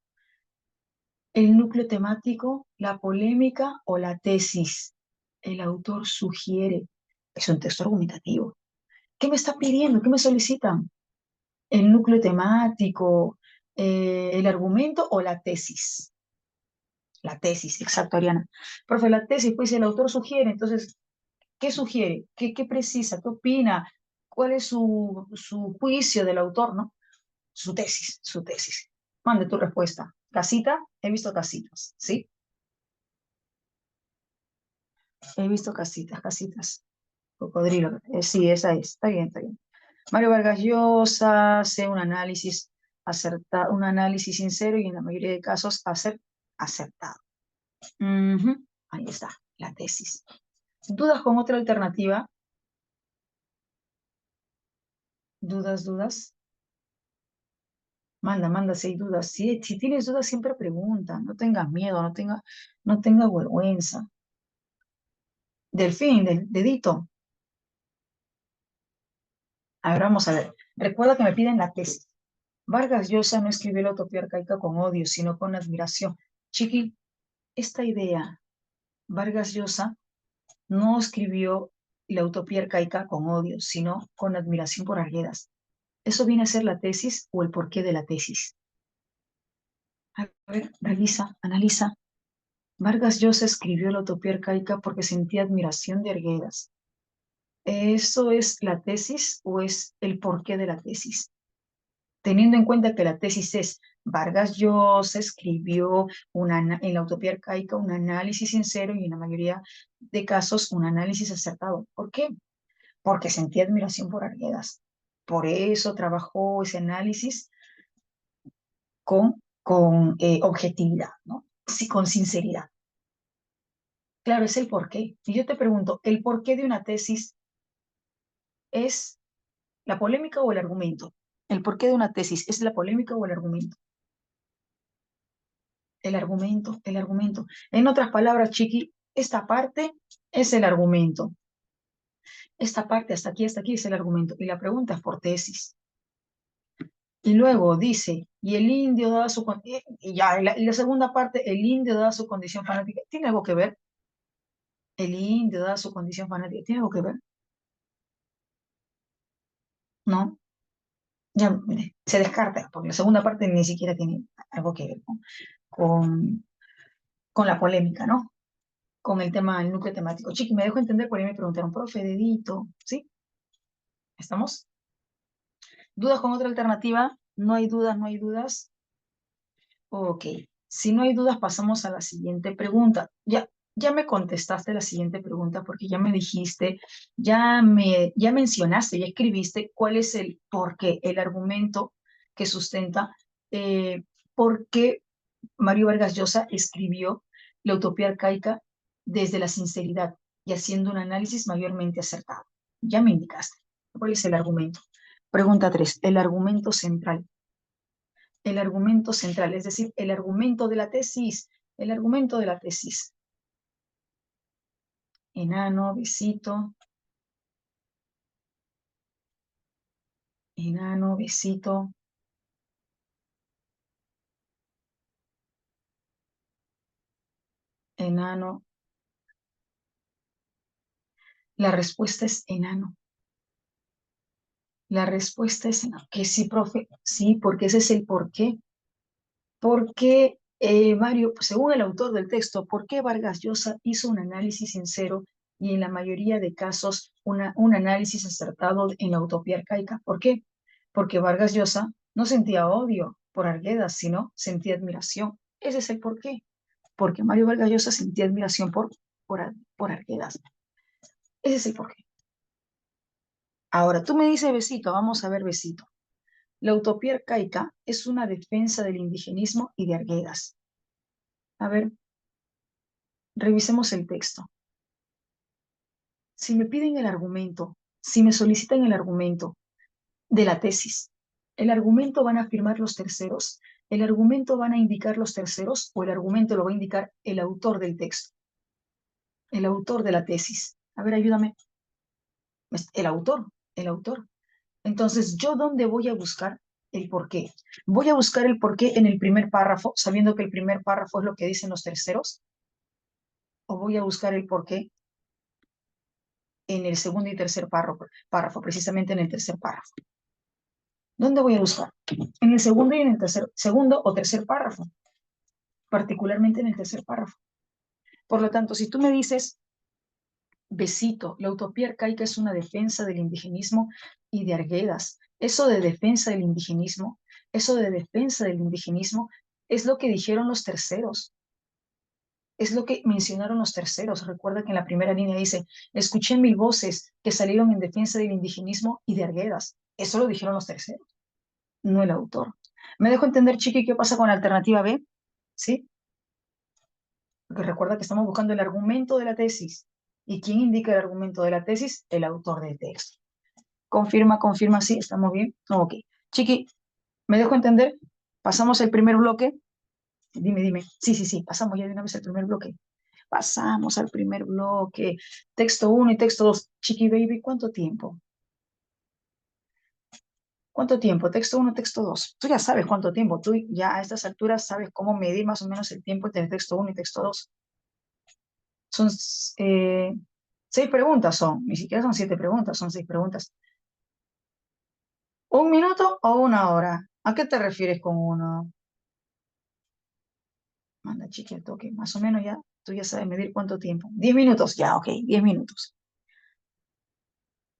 ¿El núcleo temático, la polémica o la tesis? El autor sugiere. Es un texto argumentativo. ¿Qué me está pidiendo? ¿Qué me solicitan? ¿El núcleo temático, el argumento o la tesis? La tesis, exacto, Ariana. Profe, la tesis, pues el autor sugiere, entonces, ¿qué sugiere? ¿Qué precisa? ¿Qué opina? ¿Cuál es su juicio del autor, no? Su tesis, su tesis. Mande tu respuesta. Casita, he visto casitas, ¿sí? He visto casitas, casitas. Cocodrilo. Sí, esa es. Está bien, está bien. Mario Vargas Llosa hace un análisis sincero y en la mayoría de casos acertado. Ahí está, la tesis. ¿Dudas con otra alternativa? ¿Dudas, dudas? Manda, manda si hay dudas. Si tienes dudas, siempre pregunta. No tengas miedo, no tenga vergüenza. Delfín, del dedito. A ver, vamos a ver. Recuerda que me piden la tesis. Vargas Llosa no escribió la utopía arcaica con odio, sino con admiración. Chiqui, esta idea, Vargas Llosa no escribió la utopía arcaica con odio, sino con admiración por Arguedas. ¿Eso viene a ser la tesis o el porqué de la tesis? A ver, revisa, analiza. Vargas Llosa escribió la utopía arcaica porque sentía admiración de Arguedas. ¿Eso es la tesis o es el porqué de la tesis? teniendo en cuenta que la tesis es Vargas Llosa escribió en la utopía arcaica un análisis sincero y en la mayoría de casos un análisis acertado. ¿Por qué? Porque sentía admiración por Arguedas. Por eso trabajó ese análisis con objetividad, ¿no? Sí, con sinceridad. Claro, es el porqué. Y yo te pregunto, ¿el porqué de una tesis es la polémica o el argumento? ¿El porqué de una tesis es la polémica o el argumento? El argumento, el argumento. En otras palabras, Chiqui, esta parte es el argumento. Esta parte hasta aquí es el argumento. Y la pregunta es por tesis. Y luego dice, y el indio dada su... Y ya, y la segunda parte, el indio dada su condición fanática. ¿Tiene algo que ver? El indio dada su condición fanática. ¿Tiene algo que ver? ¿No? Ya se descarta, porque la segunda parte ni siquiera tiene algo que ver con, con la polémica, ¿no? Con el tema, el núcleo temático. Chiqui, me dejo entender, por ahí me preguntaron, profe, dedito, ¿sí? ¿Estamos? ¿Dudas con otra alternativa? No hay dudas, no hay dudas. Ok, si no hay dudas, pasamos a la siguiente pregunta. Ya me contestaste la siguiente pregunta porque ya me dijiste, ya mencionaste, ya escribiste cuál es el por qué, el argumento que sustenta por qué Mario Vargas Llosa escribió La utopía arcaica desde la sinceridad y haciendo un análisis mayormente acertado. Ya me indicaste. ¿Cuál es el argumento? Pregunta 3. El argumento central. El argumento central, es decir, el argumento de la tesis. El argumento de la tesis. Enano, besito. Enano, besito. Enano. La respuesta es enano. La respuesta es enano. Que sí, profe. Sí, porque ese es el porqué. Porque, Mario, según el autor del texto, ¿por qué Vargas Llosa hizo un análisis sincero y en la mayoría de casos un análisis acertado en la utopía arcaica? ¿Por qué? Porque Vargas Llosa no sentía odio por Arguedas, sino sentía admiración. Ese es el porqué. Porque Mario Vargas Llosa sentía admiración por Arguedas. Ese es el porqué. Ahora, tú me dices, Besito, vamos a ver, Besito. La utopía arcaica es una defensa del indigenismo y de Arguedas. A ver, revisemos el texto. Si me piden el argumento, si me solicitan el argumento de la tesis, ¿el argumento van a afirmar los terceros? ¿El argumento van a indicar los terceros o el argumento lo va a indicar el autor del texto, el autor de la tesis? A ver, ayúdame. El autor, el autor. Entonces, ¿yo dónde voy a buscar el por qué? ¿Voy a buscar el por qué en el primer párrafo, sabiendo que el primer párrafo es lo que dicen los terceros? ¿O voy a buscar el por qué en el segundo y tercer párrafo, precisamente en el tercer párrafo? ¿Dónde voy a buscar? En el segundo y en el segundo o tercer párrafo, particularmente en el tercer párrafo. Por lo tanto, si tú me dices, Besito, la utopía arcaica es una defensa del indigenismo y de Arguedas, eso de defensa del indigenismo, eso de defensa del indigenismo es lo que dijeron los terceros, es lo que mencionaron los terceros. Recuerda que en la primera línea dice, escuché 1000 voces que salieron en defensa del indigenismo y de Arguedas. Eso lo dijeron los terceros, no el autor. ¿Me dejo entender, Chiqui, qué pasa con la alternativa B? ¿Sí? Porque recuerda que estamos buscando el argumento de la tesis. ¿Y quién indica el argumento de la tesis? El autor del texto. Confirma, confirma, sí, estamos bien. Ok. Chiqui, ¿me dejo entender? Pasamos el primer bloque. Dime, dime. Sí, sí, sí, pasamos ya de una vez al primer bloque. Pasamos al primer bloque. Texto uno y texto 2. Chiqui, baby, ¿cuánto tiempo? ¿Cuánto tiempo? Texto uno, texto 2. Tú ya sabes cuánto tiempo. Tú ya a estas alturas sabes cómo medir más o menos el tiempo entre texto uno y texto 2. Son 6 preguntas, ni siquiera son 7 preguntas, son 6 preguntas. ¿Un minuto o una hora? ¿A qué te refieres con uno? Manda, chiqui, al toque. Más o menos ya, tú ya sabes medir cuánto tiempo. 10 minutos, ya, ok, 10 minutos.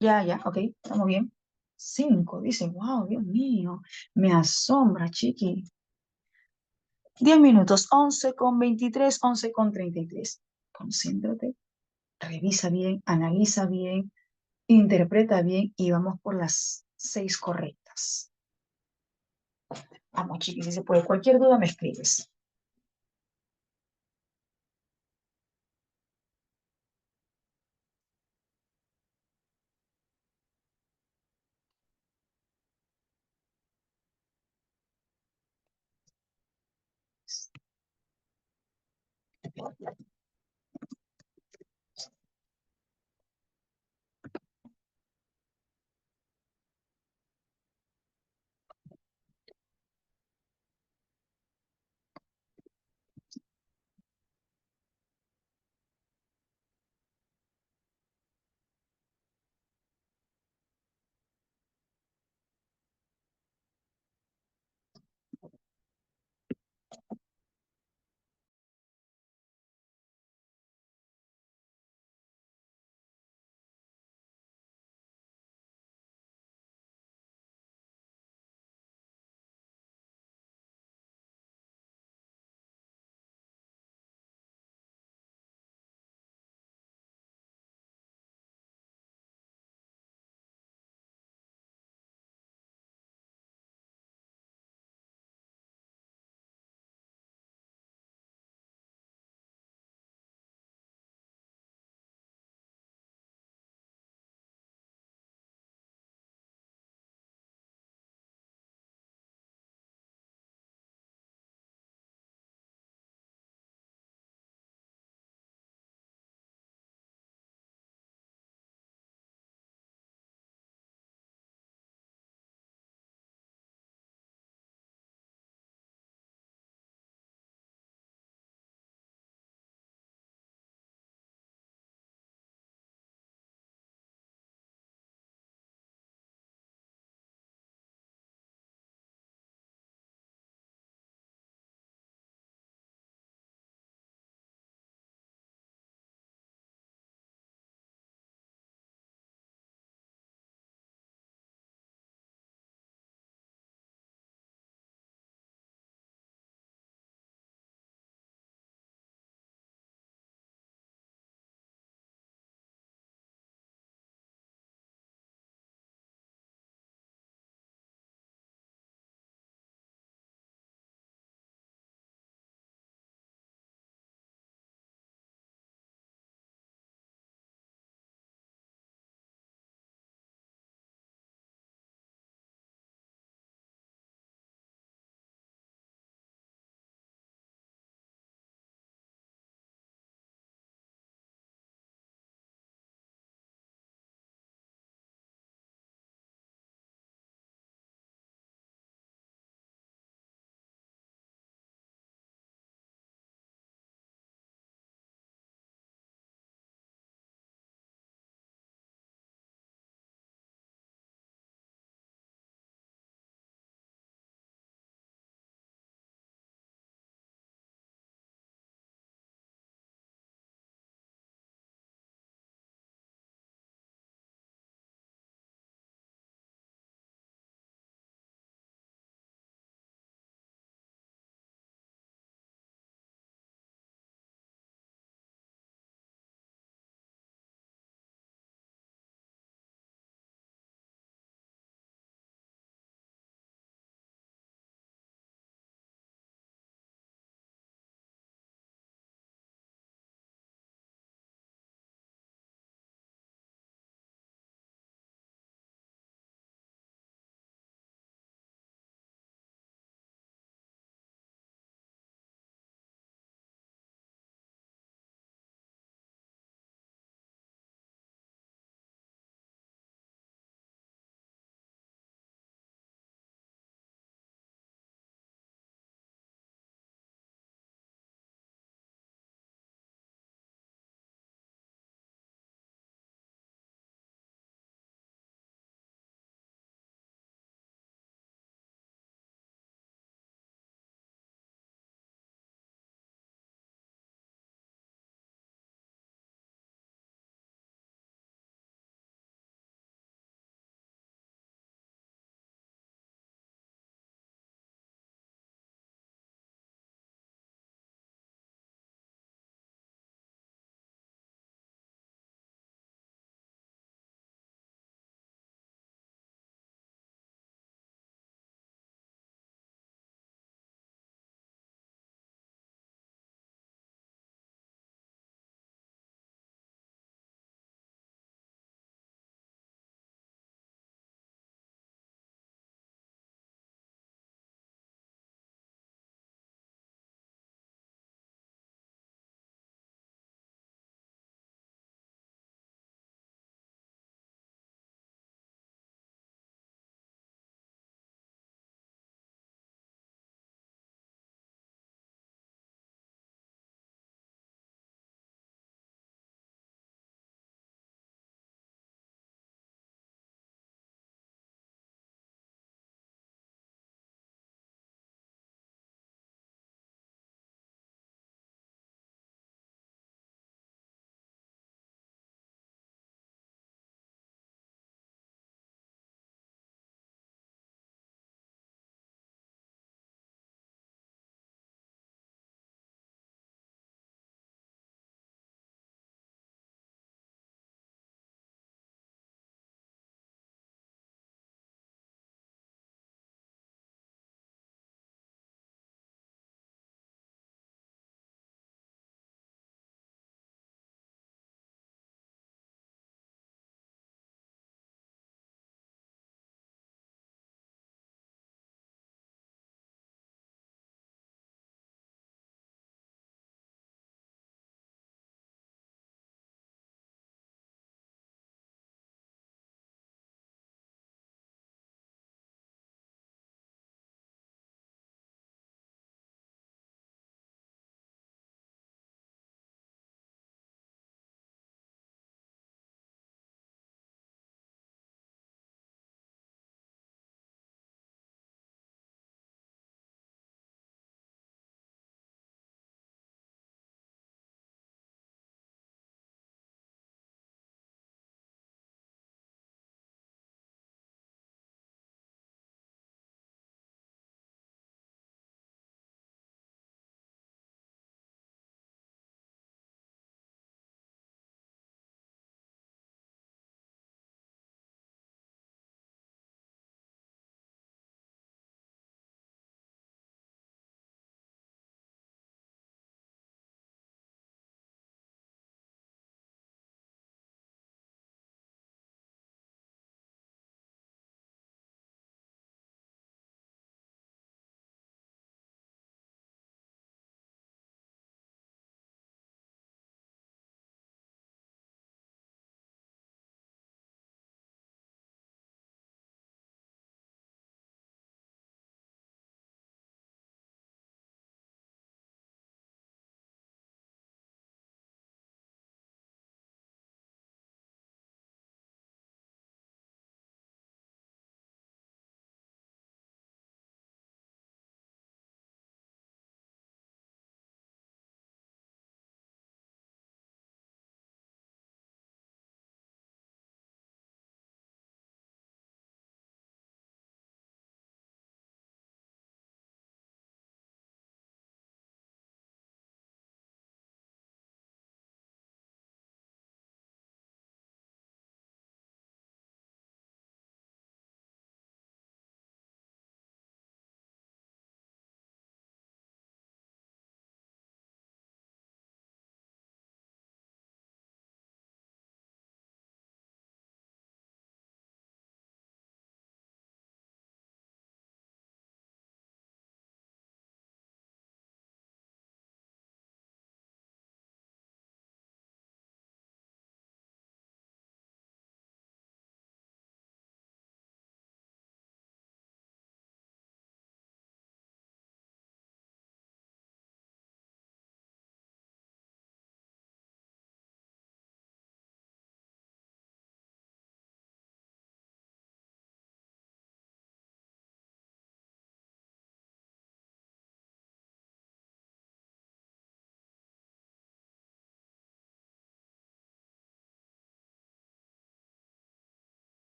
Ya, ok, estamos bien. 5. Dice, wow, Dios mío, me asombra, chiqui. 10 minutos, 11:23, 11:33. Concéntrate, revisa bien, analiza bien, interpreta bien y vamos por las 6 correctas. Vamos, chiqui, si se puede. Cualquier duda me escribes.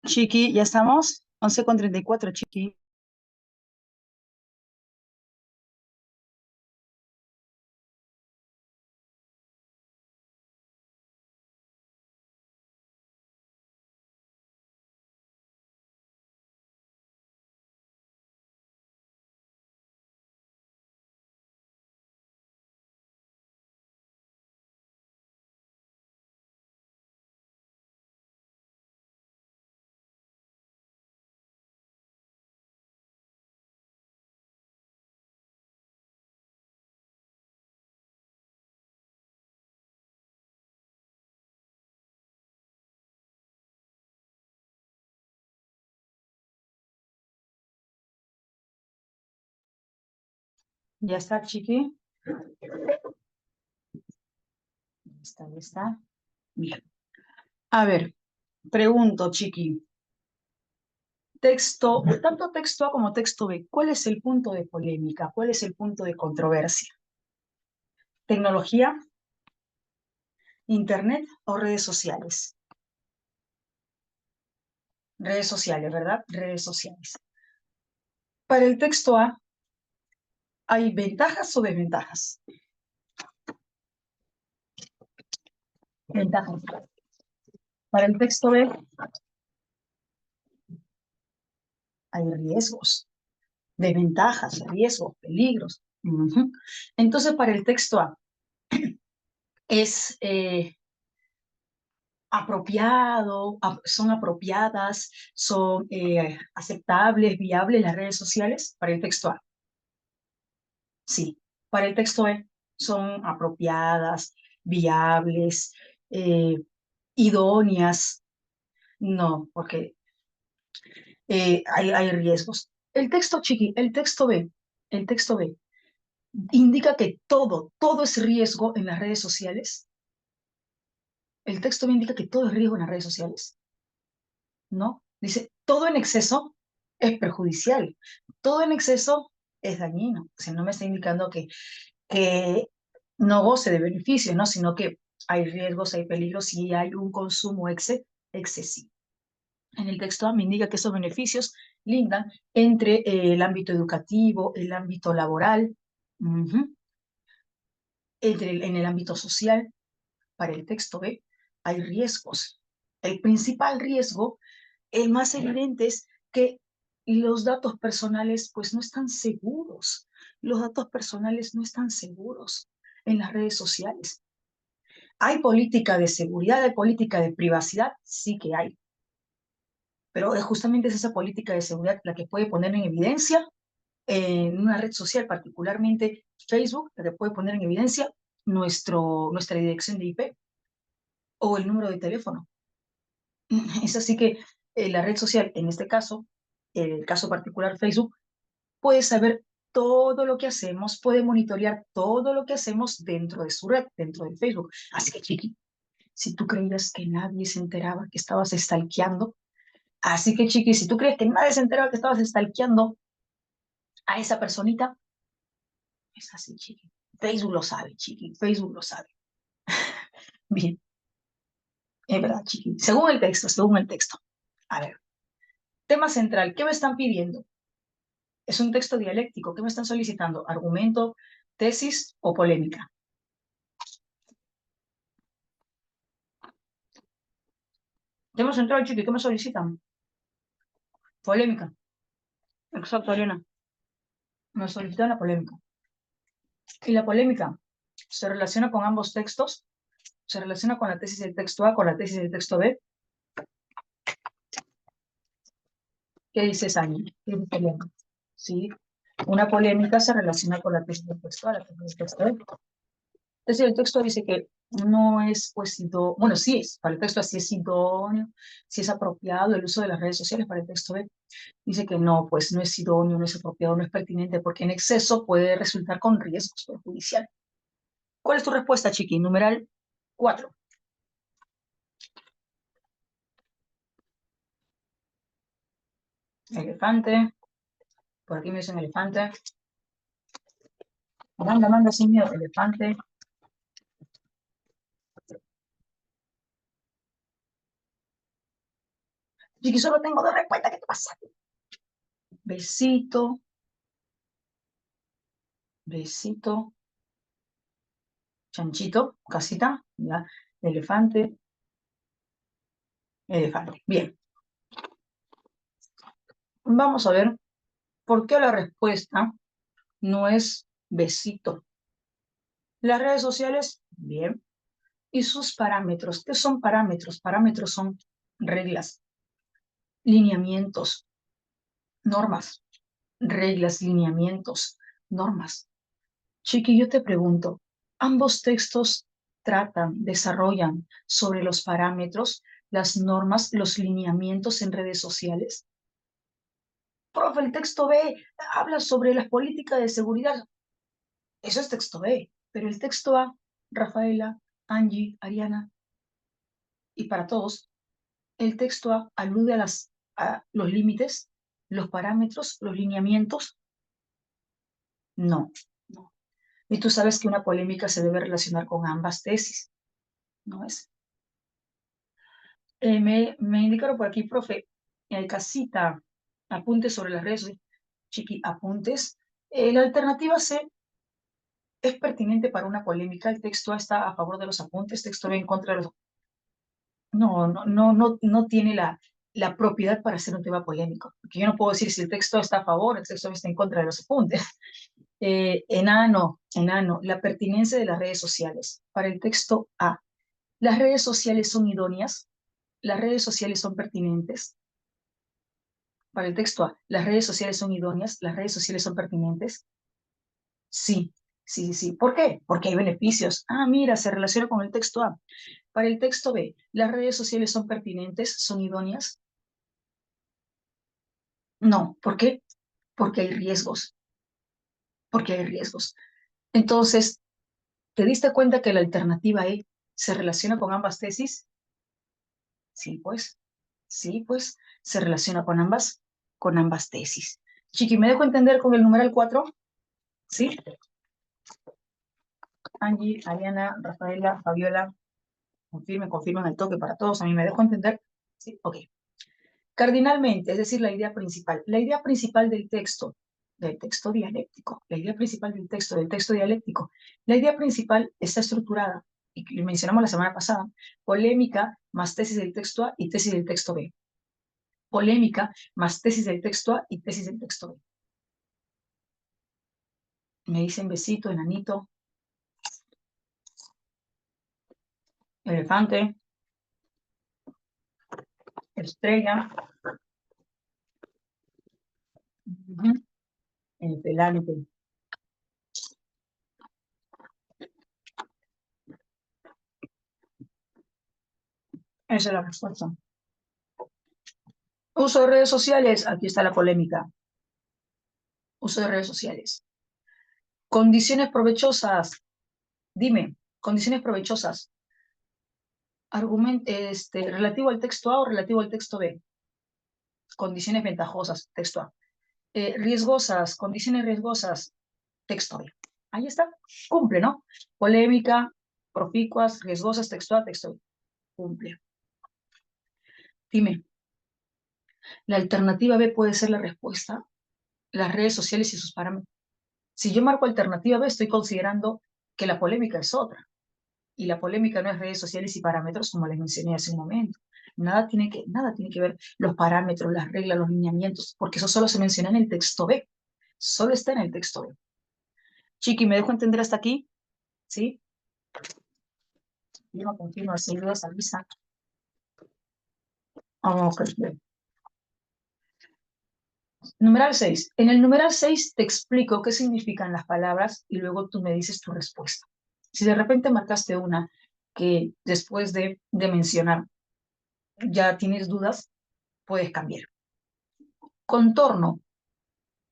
Chiqui, ya estamos. 11:34, Chiqui. Ya está, Chiqui. Ya está. Bien. A ver, pregunto, Chiqui. Texto, tanto texto A como texto B, ¿cuál es el punto de polémica? ¿Cuál es el punto de controversia? ¿Tecnología, internet o redes sociales? Redes sociales, ¿verdad? Redes sociales. Para el texto A, ¿hay ventajas o desventajas? Ventajas. Para el texto B, hay riesgos, desventajas, riesgos, peligros. Ujú. Entonces, para el texto A, es apropiado, son apropiadas, son aceptables, viables las redes sociales para el texto A. Sí, para el texto B son apropiadas, viables, eh, idóneas. No, porque hay riesgos. El texto chiqui, el texto B indica que todo es riesgo en las redes sociales. El texto B indica que todo es riesgo en las redes sociales. ¿No? Dice, todo en exceso es perjudicial, todo en exceso es dañino. O sea, no me está indicando que no goce de beneficios, ¿no? Sino que hay riesgos, hay peligros y hay un consumo excesivo. En el texto A me indica que esos beneficios lindan entre el ámbito educativo, el ámbito laboral, en el ámbito social. Para el texto B hay riesgos. El principal riesgo, el más evidente, es que los datos personales pues no están seguros. Los datos personales no están seguros en las redes sociales. ¿Hay política de seguridad, hay política de privacidad? Sí que hay. Pero justamente es esa política de seguridad la que puede poner en evidencia en una red social, particularmente Facebook, la que puede poner en evidencia nuestra dirección de IP o el número de teléfono. Es así que la red social, en este caso, el caso particular Facebook, puede saber todo lo que hacemos, puede monitorear todo lo que hacemos dentro de su red, dentro de Facebook. Así que, chiqui, si tú creías que nadie se enteraba que estabas stalkeando, así que, chiqui, si tú crees que nadie se enteraba que estabas stalkeando a esa personita, es así, chiqui. Facebook lo sabe, chiqui, Facebook lo sabe. Bien, es verdad, chiqui. Según el texto, según el texto. A ver, tema central, ¿qué me están pidiendo? Es un texto dialéctico. ¿Qué me están solicitando? ¿Argumento, tesis o polémica? Tema central, chiqui, ¿qué me solicitan? Polémica. Exacto, Ariana. Me solicitan la polémica. Y la polémica se relaciona con ambos textos, se relaciona con la tesis del texto A, con la tesis del texto B. ¿Qué dice Sani? ¿Qué dice Ariana? Sí. Una polémica se relaciona con la tesis del texto A, la tesis del texto B. Entonces el texto dice que no es pues idóneo, bueno, sí es, para el texto así es idóneo, si es apropiado el uso de las redes sociales. Para el texto B dice que no, pues no es idóneo, no es apropiado, no es pertinente, porque en exceso puede resultar con riesgos perjudiciales. ¿Cuál es tu respuesta, Chiqui? Numeral 4. Elefante, por aquí me dicen elefante. Manda, manda sin miedo, elefante. Chiqui, solo tengo dos respuestas. ¿Qué te pasa? Besito, besito, chanchito, casita, ya, elefante, elefante. Bien, vamos a ver por qué la respuesta no es besito. Las redes sociales, bien. Y sus parámetros. ¿Qué son parámetros? Parámetros son reglas, lineamientos, normas, reglas, lineamientos, normas. Chiqui, yo te pregunto, ¿ambos textos tratan, desarrollan sobre los parámetros, las normas, los lineamientos en redes sociales? Profe, el texto B habla sobre las políticas de seguridad. Eso es texto B, pero el texto A, Rafaela, Angie, Ariana, y para todos, el texto A alude a los límites, los parámetros, los lineamientos. No, no. Y tú sabes que una polémica se debe relacionar con ambas tesis, ¿no es? Me indicaron por aquí, profe, casita, apuntes sobre las redes, chiqui, apuntes. La alternativa C es pertinente para una polémica. El texto A está a favor de los apuntes, texto B en contra de los... No tiene la propiedad para ser un tema polémico. Porque yo no puedo decir si el texto está a favor, el texto está en contra de los apuntes. Enano, la pertinencia de las redes sociales. Para el texto A, ¿las redes sociales son idóneas? ¿Las redes sociales son pertinentes? Para el texto A, ¿las redes sociales son idóneas? ¿Las redes sociales son pertinentes? Sí, sí. ¿Por qué? Porque hay beneficios. Ah, mira, se relaciona con el texto A. Para el texto B, ¿las redes sociales son pertinentes? ¿Son idóneas? No. ¿Por qué? Porque hay riesgos. Porque hay riesgos. Entonces, ¿te diste cuenta que la alternativa E se relaciona con ambas tesis? Sí, pues. Sí, pues. Se relaciona con ambas tesis. Chiqui, ¿me dejo entender con el numeral 4? Sí. Angie, Ariana, Rafaela, Fabiola, confirmen el toque para todos. A mí me dejo entender. Sí, ok. Cardinalmente, es decir, la idea principal del texto dialéctico, la idea principal del texto dialéctico, la idea principal está estructurada, y que mencionamos la semana pasada, polémica más tesis del texto A y tesis del texto B. Polémica más tesis del texto A y tesis del texto B. Me dicen besito, enanito, elefante, estrella, el pelante. Esa es la respuesta. Uso de redes sociales, aquí está la polémica. Uso de redes sociales. Condiciones provechosas. Dime, condiciones provechosas. Relativo al texto A o relativo al texto B. Condiciones ventajosas, texto A. Riesgosas, condiciones riesgosas, texto B. Ahí está, cumple, ¿no? Polémica, proficuas, riesgosas, texto A, texto B. Cumple. Dime, ¿la alternativa B puede ser la respuesta? Las redes sociales y sus parámetros. Si yo marco alternativa B, estoy considerando que la polémica es otra. Y la polémica no es redes sociales y parámetros, como les mencioné hace un momento. Nada tiene que ver los parámetros, las reglas, los lineamientos, porque eso solo se menciona en el texto B. Solo está en el texto B. Chiqui, ¿me dejo entender hasta aquí? ¿Sí? Yo no confirmo, si dudas, avisa. Ok, bien. Numeral 6. En el numeral 6 te explico qué significan las palabras y luego tú me dices tu respuesta. Si de repente marcaste una que después de mencionar ya tienes dudas, puedes cambiar. Contorno.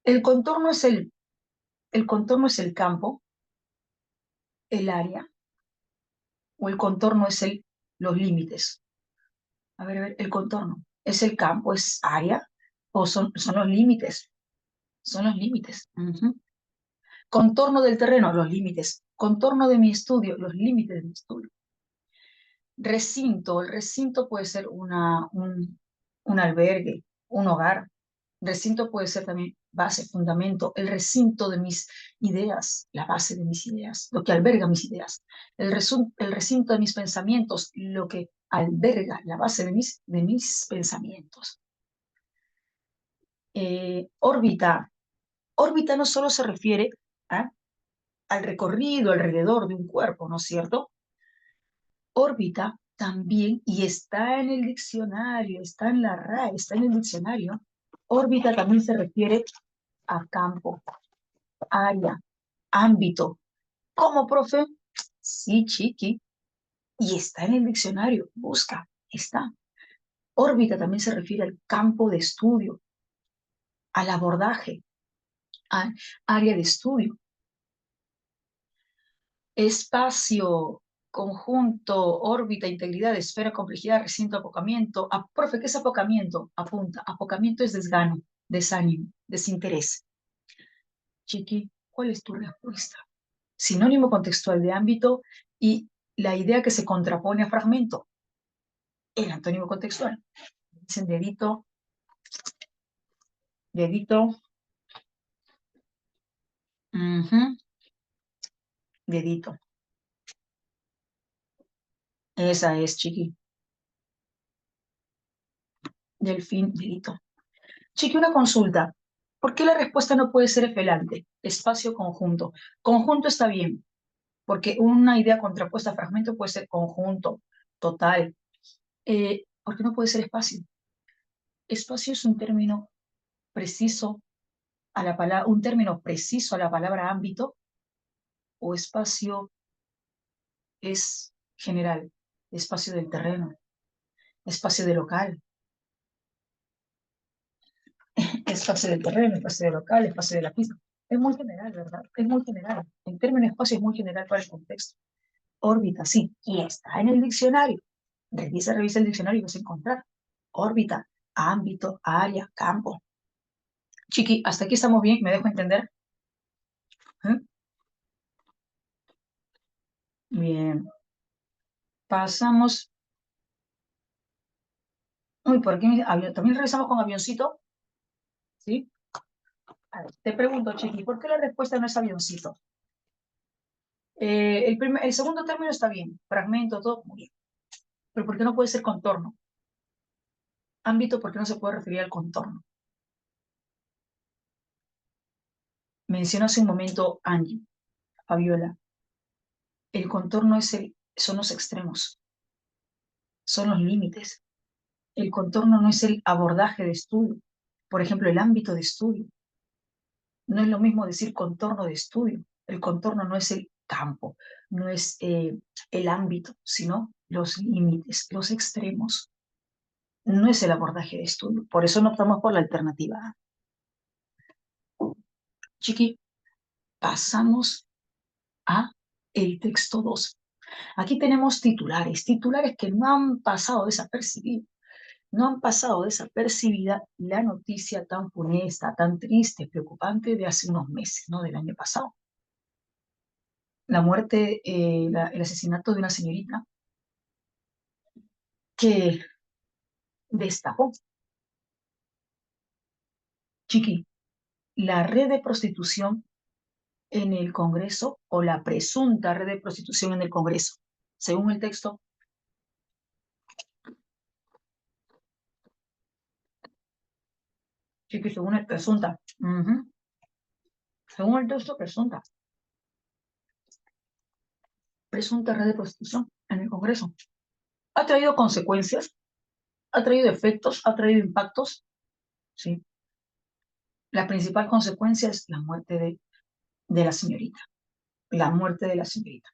El contorno es el contorno es el campo, el área, o el contorno es los límites. A ver, el contorno. ¿Es el campo, es área, o son los límites? Son los límites. Contorno del terreno, los límites. Contorno de mi estudio, los límites de mi estudio. Recinto, el recinto puede ser un albergue, un hogar. Recinto puede ser también base, fundamento, el recinto de mis ideas, la base de mis ideas, lo que alberga mis ideas. El recinto de mis pensamientos, lo que alberga la base de mis pensamientos. Órbita. Órbita no solo se refiere ¿ah? al recorrido alrededor de un cuerpo, ¿no es cierto? Órbita también, y está en el diccionario, está en la RAE, está en el diccionario. Órbita también se refiere a campo, área, ámbito. ¿Cómo, profe? Sí, chiqui. Y está en el diccionario. Busca, está. Órbita también se refiere al campo de estudio, al abordaje, al área de estudio. Espacio, conjunto, órbita, integridad, esfera, complejidad, recinto, apocamiento. Profe, ¿qué es apocamiento? Apunta. Apocamiento es desgano, desánimo, desinterés. Chiqui, ¿cuál es tu respuesta? Sinónimo contextual de ámbito y la idea que se contrapone a fragmento. El antónimo contextual. Dicen dedito, dedito, dedito. Esa es, chiqui. Delfín, dedito. Chiqui, una consulta. ¿Por qué la respuesta no puede ser efelante? Espacio, conjunto. Conjunto está bien, porque una idea contrapuesta a fragmento puede ser conjunto, total. ¿Por qué no puede ser espacio? Espacio es un término preciso a la palabra, un término preciso a la palabra ámbito, o espacio es general, espacio del terreno, espacio de local, espacio del terreno, espacio de local, espacio de la pista. Es muy general, ¿verdad? Es muy general. El término espacio es muy general para el contexto. Órbita, sí, y está en el diccionario. Revisa el diccionario y vas a encontrar órbita, ámbito, área, campo. Chiqui, hasta aquí estamos bien, ¿me dejo entender? ¿Eh? Bien, pasamos. Uy, por aquí también revisamos con avioncito, ¿sí? A ver, te pregunto, Chiqui, ¿por qué la respuesta no es avioncito? El segundo término está bien, fragmento, todo muy bien. Pero ¿por qué no puede ser contorno? Ámbito, ¿por qué no se puede referir al contorno? Mencionó hace un momento Angie, Fabiola. El contorno son los extremos, son los límites. El contorno no es el abordaje de estudio. Por ejemplo, el ámbito de estudio. No es lo mismo decir contorno de estudio. El contorno no es el campo, no es el ámbito, sino los límites, los extremos. No es el abordaje de estudio. Por eso no optamos por la alternativa A. Chiqui, pasamos a el texto 2. Aquí tenemos titulares, titulares que no han pasado desapercibidos. No han pasado desapercibida la noticia tan funesta, tan triste, preocupante de hace unos meses, ¿no? Del año pasado. La muerte, el asesinato de una señorita que destapó, Chiqui, la red de prostitución en el Congreso o la presunta red de prostitución en el Congreso. Según el texto, Chiqui, según el presunta. Según el texto, presunta. Presunta red de prostitución en el Congreso. ¿Ha traído consecuencias? ¿Ha traído efectos? ¿Ha traído impactos? Sí. La principal consecuencia es la muerte de la señorita. La muerte de la señorita.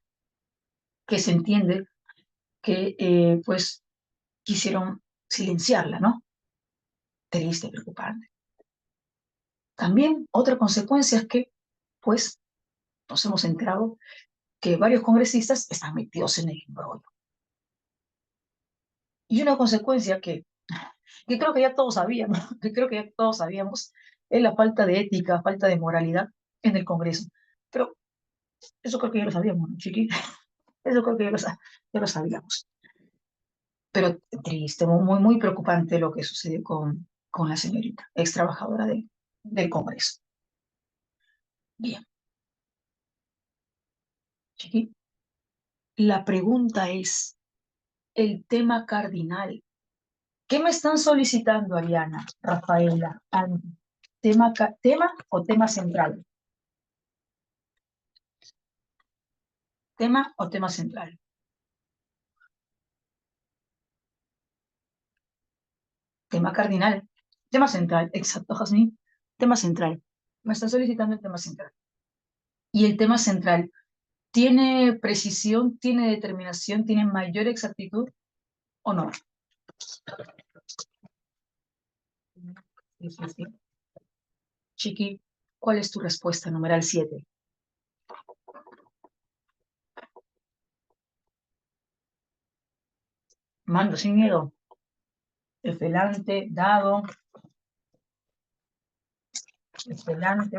Que se entiende que, pues, quisieron silenciarla, ¿no? Triste, preocupante. También otra consecuencia es que, pues, nos hemos enterado que varios congresistas están metidos en el embrollo. Y una consecuencia que creo que ya todos sabíamos, que creo que ya todos sabíamos, es la falta de ética, falta de moralidad en el Congreso. Pero eso creo que ya lo sabíamos, ¿no, chiqui? Eso creo que ya lo sabíamos. pero triste, muy, muy preocupante lo que sucedió con la señorita, ex trabajadora del Congreso. Bien, Chiqui, la pregunta es el tema cardinal. ¿Qué me están solicitando, Ariana, Rafaela, Andy? ¿Tema o tema central? ¿Tema o tema central? Tema cardinal. Tema central, exacto, Jazmín. Tema central. Me están solicitando el tema central. Y el tema central, ¿tiene precisión, tiene determinación, tiene mayor exactitud o no? Sí, sí, sí. Chiqui, ¿cuál es tu respuesta? Numeral 7. Mando sin miedo. Esfelante, dado, esfelante,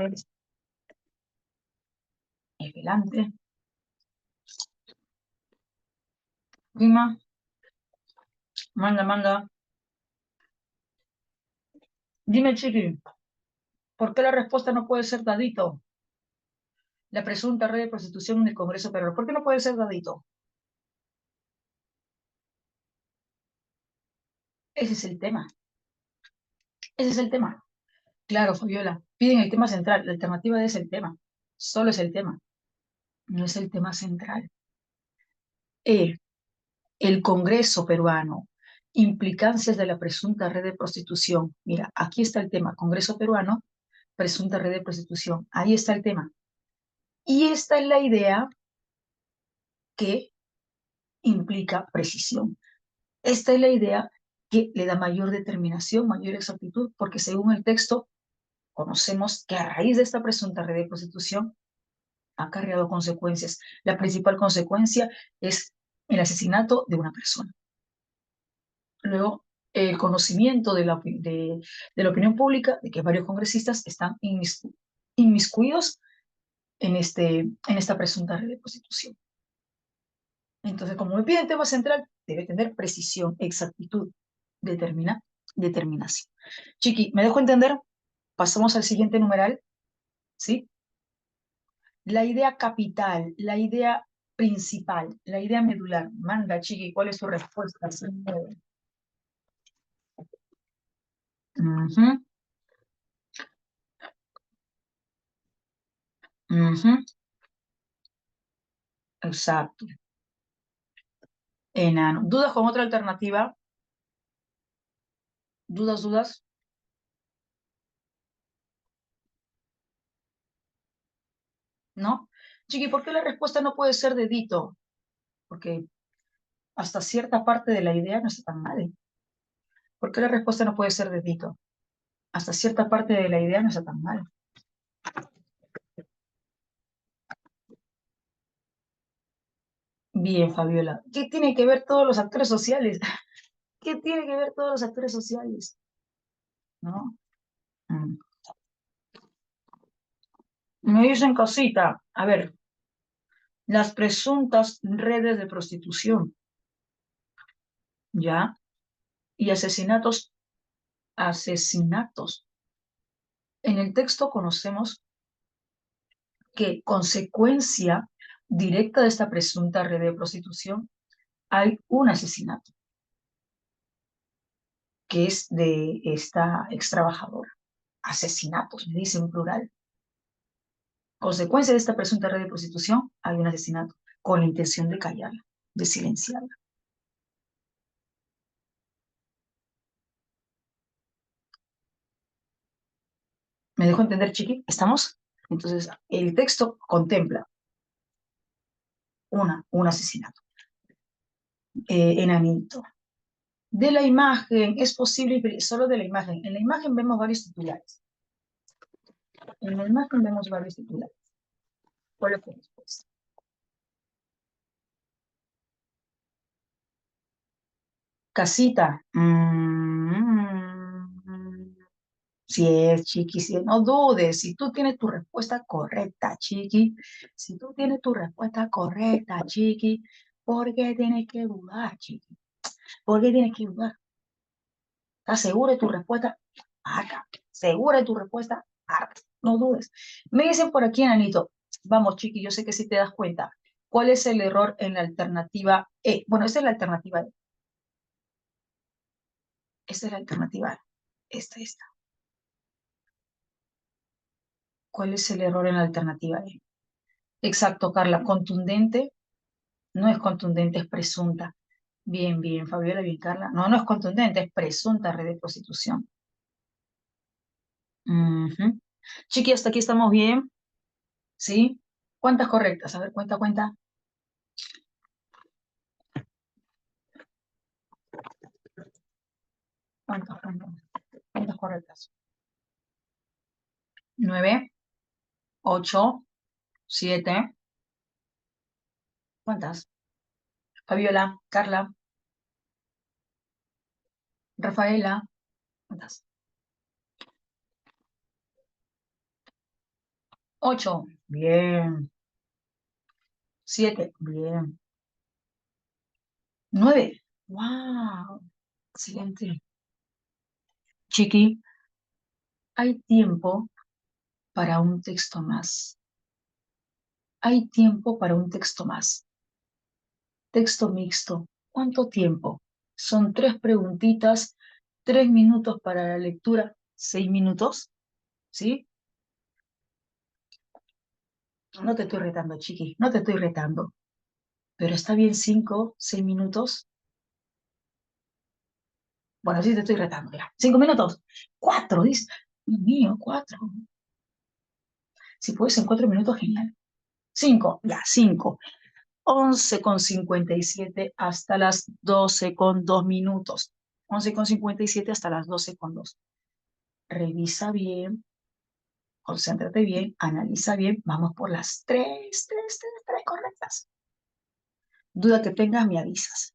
esfelante. Prima, manda, manda. Dime, Chiqui, ¿por qué la respuesta no puede ser dadito? La presunta red de prostitución en el Congreso Peruano. ¿Por qué no puede ser dadito? Ese es el tema. Ese es el tema. Claro, Fabiola. Piden el tema central. La alternativa es el tema. Solo es el tema. No es el tema central. E, el Congreso peruano. Implicancias de la presunta red de prostitución. Mira, aquí está el tema. Congreso peruano, presunta red de prostitución. Ahí está el tema. Y esta es la idea que implica precisión. Esta es la idea que le da mayor determinación, mayor exactitud, porque según el texto conocemos que a raíz de esta presunta red de prostitución ha acarreado consecuencias. La principal consecuencia es el asesinato de una persona. Luego, el conocimiento de la opinión pública de que varios congresistas están inmiscuidos en esta presunta red de prostitución. Entonces, como me piden tema central, debe tener precisión, exactitud, determinación. Chiqui, ¿me dejo entender? Pasamos al siguiente numeral, ¿sí? La idea capital, la idea principal, la idea medular. Manda, Chiqui, ¿cuál es tu respuesta? Sin miedo. Ujú, ujú, exacto. Enano. ¿Dudas con otra alternativa? ¿Dudas, dudas? ¿No? Chiqui, ¿por qué la respuesta no puede ser dedito? Porque hasta cierta parte de la idea no está tan mal. ¿Por qué la respuesta no puede ser dedito? Hasta cierta parte de la idea no está tan mal. Bien, Fabiola. ¿Qué tiene que ver todos los actores sociales? ¿Qué tiene que ver todos los actores sociales? ¿No? Mm. Me dicen cosita. A ver, las presuntas redes de prostitución, ¿ya? Y asesinatos. En el texto conocemos que consecuencia directa de esta presunta red de prostitución hay un asesinato, que es de esta ex trabajadora. Asesinatos, me dice en plural. Consecuencia de esta presunta red de prostitución hay un asesinato, con la intención de callarla, de silenciarla. ¿Me dejo entender, Chiqui? ¿Estamos? Entonces, el texto contempla un asesinato. Enanito. De la imagen, es posible, solo de la imagen. En la imagen vemos varios titulares. En la imagen vemos varios titulares. ¿Cuál es tu respuesta? Casita. Si es, Chiqui, si es, no dudes. Si tú tienes tu respuesta correcta, Chiqui. Si tú tienes tu respuesta correcta, Chiqui, ¿por qué tienes que dudar, Chiqui? ¿Por qué tienes que dudar? ¿Estás seguro de tu respuesta? Acá. ¿Segura de tu respuesta? Acá. No dudes. Me dicen por aquí, Anito. Vamos, chiqui, yo sé que sí te das cuenta. ¿Cuál es el error en la alternativa E? Bueno, esa es la alternativa E. Esta es la alternativa E. Esta. ¿Cuál es el error en la alternativa E? Exacto, Carla. Contundente. No es contundente, es presunta. Bien, bien, Fabiola, bien, Carla. No, no es contundente, es presunta red de prostitución. Ujú. Chiqui, hasta aquí estamos bien, ¿sí? ¿Cuántas correctas? A ver, cuenta. ¿Cuántas correctas? 9, 8, 7. ¿Cuántas? Fabiola, Carla, Rafaela. ¿Cuántas? 8. Bien. 7. Bien. 9. Wow. Excelente. Chiqui, hay tiempo para un texto más. Hay tiempo para un texto más. Texto mixto. ¿Cuánto tiempo? Son 3 preguntitas, 3 minutos para la lectura, 6 minutos, ¿sí? No te estoy retando, chiqui, no te estoy retando. Pero está bien 5, 6 minutos. Bueno, sí te estoy retando, ya. 5 minutos. 4, dice. Dios mío, 4. Si puedes en 4 minutos, genial. 5, ya, 5. 11:57 hasta las 12:02. 11:57 hasta las 12:02. Revisa bien, concéntrate bien, analiza bien. Vamos por las tres correctas. Duda que tengas, me avisas.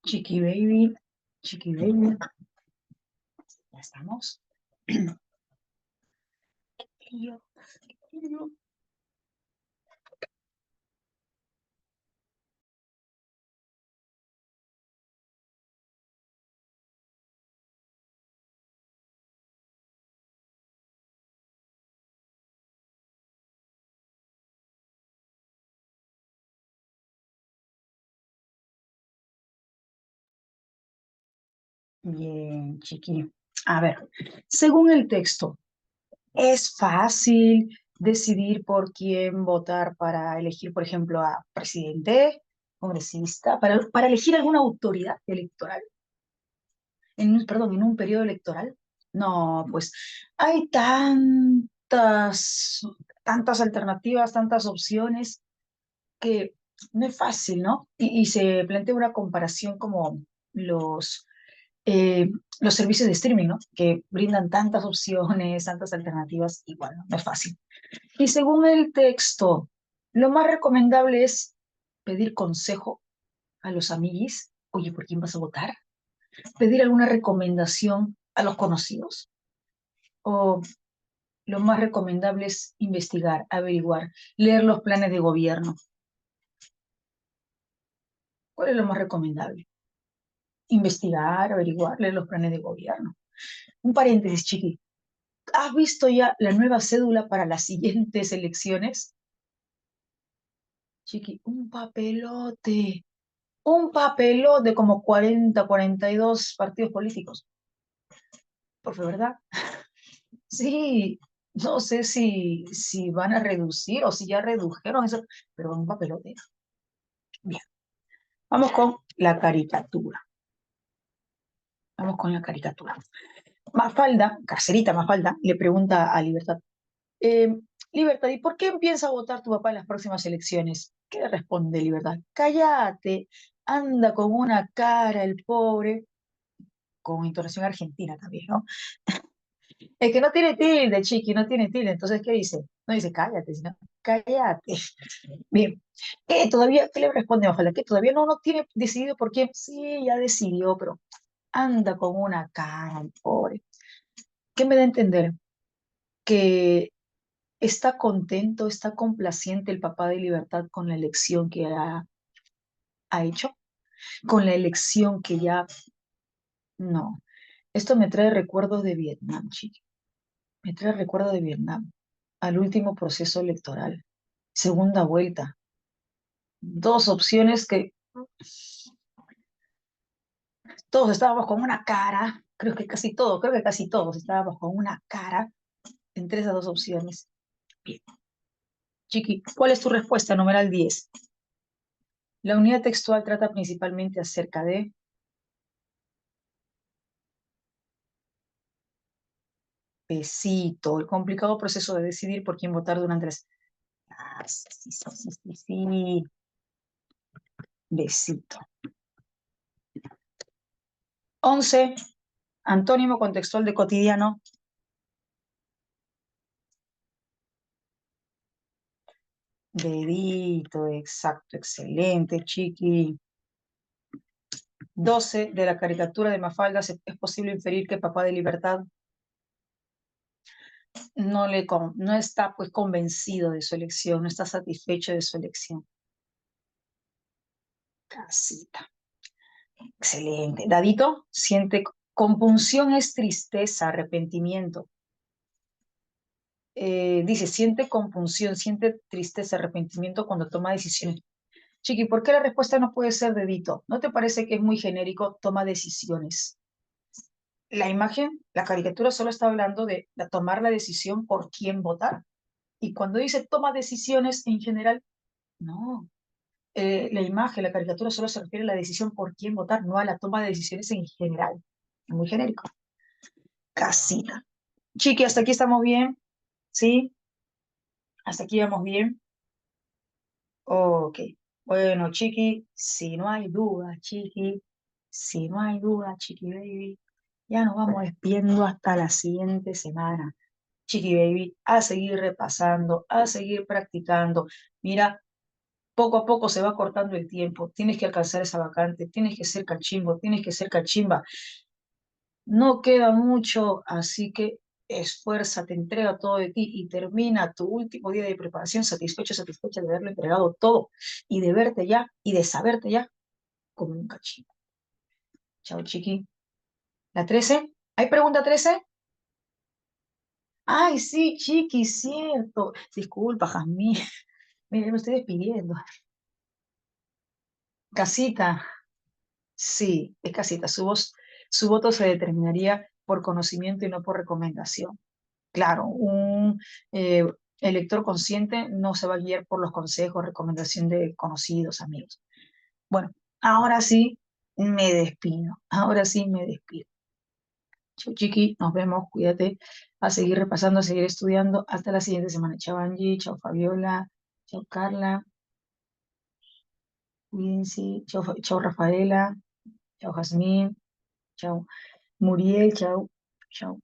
Chiqui baby, chiqui baby. Ya estamos. Lío, lío. Bien, chiqui. A ver, según el texto, ¿es fácil decidir por quién votar para elegir, por ejemplo, a presidente, congresista, para elegir alguna autoridad electoral? Perdón, en un periodo electoral. No, pues hay tantas alternativas, tantas opciones que no es fácil, ¿no? Y se plantea una comparación como los, eh, los servicios de streaming, ¿no? Que brindan tantas opciones, tantas alternativas, y bueno, no es fácil. Y según el texto, lo más recomendable es pedir consejo a los amiguis. Oye, ¿por quién vas a votar? Pedir alguna recomendación a los conocidos. O lo más recomendable es investigar, averiguar, leer los planes de gobierno. ¿Cuál es lo más recomendable? Investigar, averiguar, leer los planes de gobierno. Un paréntesis, chiqui. ¿Has visto ya la nueva cédula para las siguientes elecciones? Chiqui, un papelote como 42 partidos políticos. Por favor, ¿verdad? Sí, no sé si van a reducir o si ya redujeron eso, pero un papelote. Bien, vamos con la caricatura. Vamos con la caricatura. Mafalda, Carcerita Mafalda, le pregunta a Libertad, eh, Libertad, ¿y por qué piensa votar tu papá en las próximas elecciones? ¿Qué le responde Libertad? Cállate, anda con una cara el pobre, con intonación argentina también, ¿no? Es que no tiene tilde, chiqui, no tiene tilde, entonces, ¿qué dice? No dice cállate, sino cállate. Bien, ¿qué le responde Mafalda? Que todavía no tiene decidido por qué. Sí, ya decidió, pero anda con una cara el pobre. ¿Qué me da a entender? Que está contento, está complaciente el papá de Libertad con la elección que ha hecho, con la elección que ya... No, esto me trae recuerdos de Vietnam, chiqui. Me trae recuerdos de Vietnam, al último proceso electoral, segunda vuelta. Dos opciones que todos estábamos con una cara, creo que casi todos estábamos con una cara entre esas dos opciones. Bien, chiqui, ¿cuál es tu respuesta? Numeral 10. La unidad textual trata principalmente acerca de besito, el complicado proceso de decidir por quién votar durante las... Ah, sí, sí, sí, sí, sí, sí. Besito. 11. Antónimo contextual de cotidiano. Dedito, exacto, excelente, chiqui. 12. De la caricatura de Mafalda es posible inferir que papá de Libertad no está pues convencido de su elección, no está satisfecho de su elección. Casita. Excelente. Dadito, siente compunción es tristeza, arrepentimiento. Dice, siente compunción, siente tristeza, arrepentimiento cuando toma decisiones. Chiqui, ¿por qué la respuesta no puede ser dedito? ¿No te parece que es muy genérico? Toma decisiones. La imagen, la caricatura solo está hablando de tomar la decisión por quién votar. Y cuando dice toma decisiones en general, no. La imagen, la caricatura solo se refiere a la decisión por quién votar, no a la toma de decisiones en general. Es muy genérico. Casita. Chiqui, hasta aquí estamos bien. ¿Sí? Hasta aquí vamos bien. Ok. Bueno, Chiqui, si no hay duda, Chiqui, si no hay duda, Chiqui Baby, ya nos vamos despidiendo hasta la siguiente semana. Chiqui Baby, a seguir repasando, a seguir practicando. Mira, Poco a poco se va cortando el tiempo. Tienes que alcanzar esa vacante, tienes que ser cachimbo, tienes que ser cachimba. No queda mucho, así que esfuérzate, entrega todo de ti y termina tu último día de preparación satisfecho, satisfecha de haberlo entregado todo y de verte ya y de saberte ya como un cachimbo. Chao, chiqui. ¿La 13? ¿Hay pregunta 13? Ay, sí, chiqui, cierto. Disculpa, Jazmín. Mire, me estoy despidiendo. Casita. Sí, es casita. Su voto se determinaría por conocimiento y no por recomendación. Claro, un eh, elector consciente no se va a guiar por los consejos, recomendación de conocidos, amigos. Bueno, ahora sí me despido. Ahora sí me despido. Chau, Chiqui, nos vemos, cuídate. A seguir repasando, a seguir estudiando. Hasta la siguiente semana. Chao, Angie. Chao, Fabiola. Chao, Carla. Cuídense. Chao, chao, Rafaela. Chao, Jazmín. Chao, Muriel. Chao. Chao.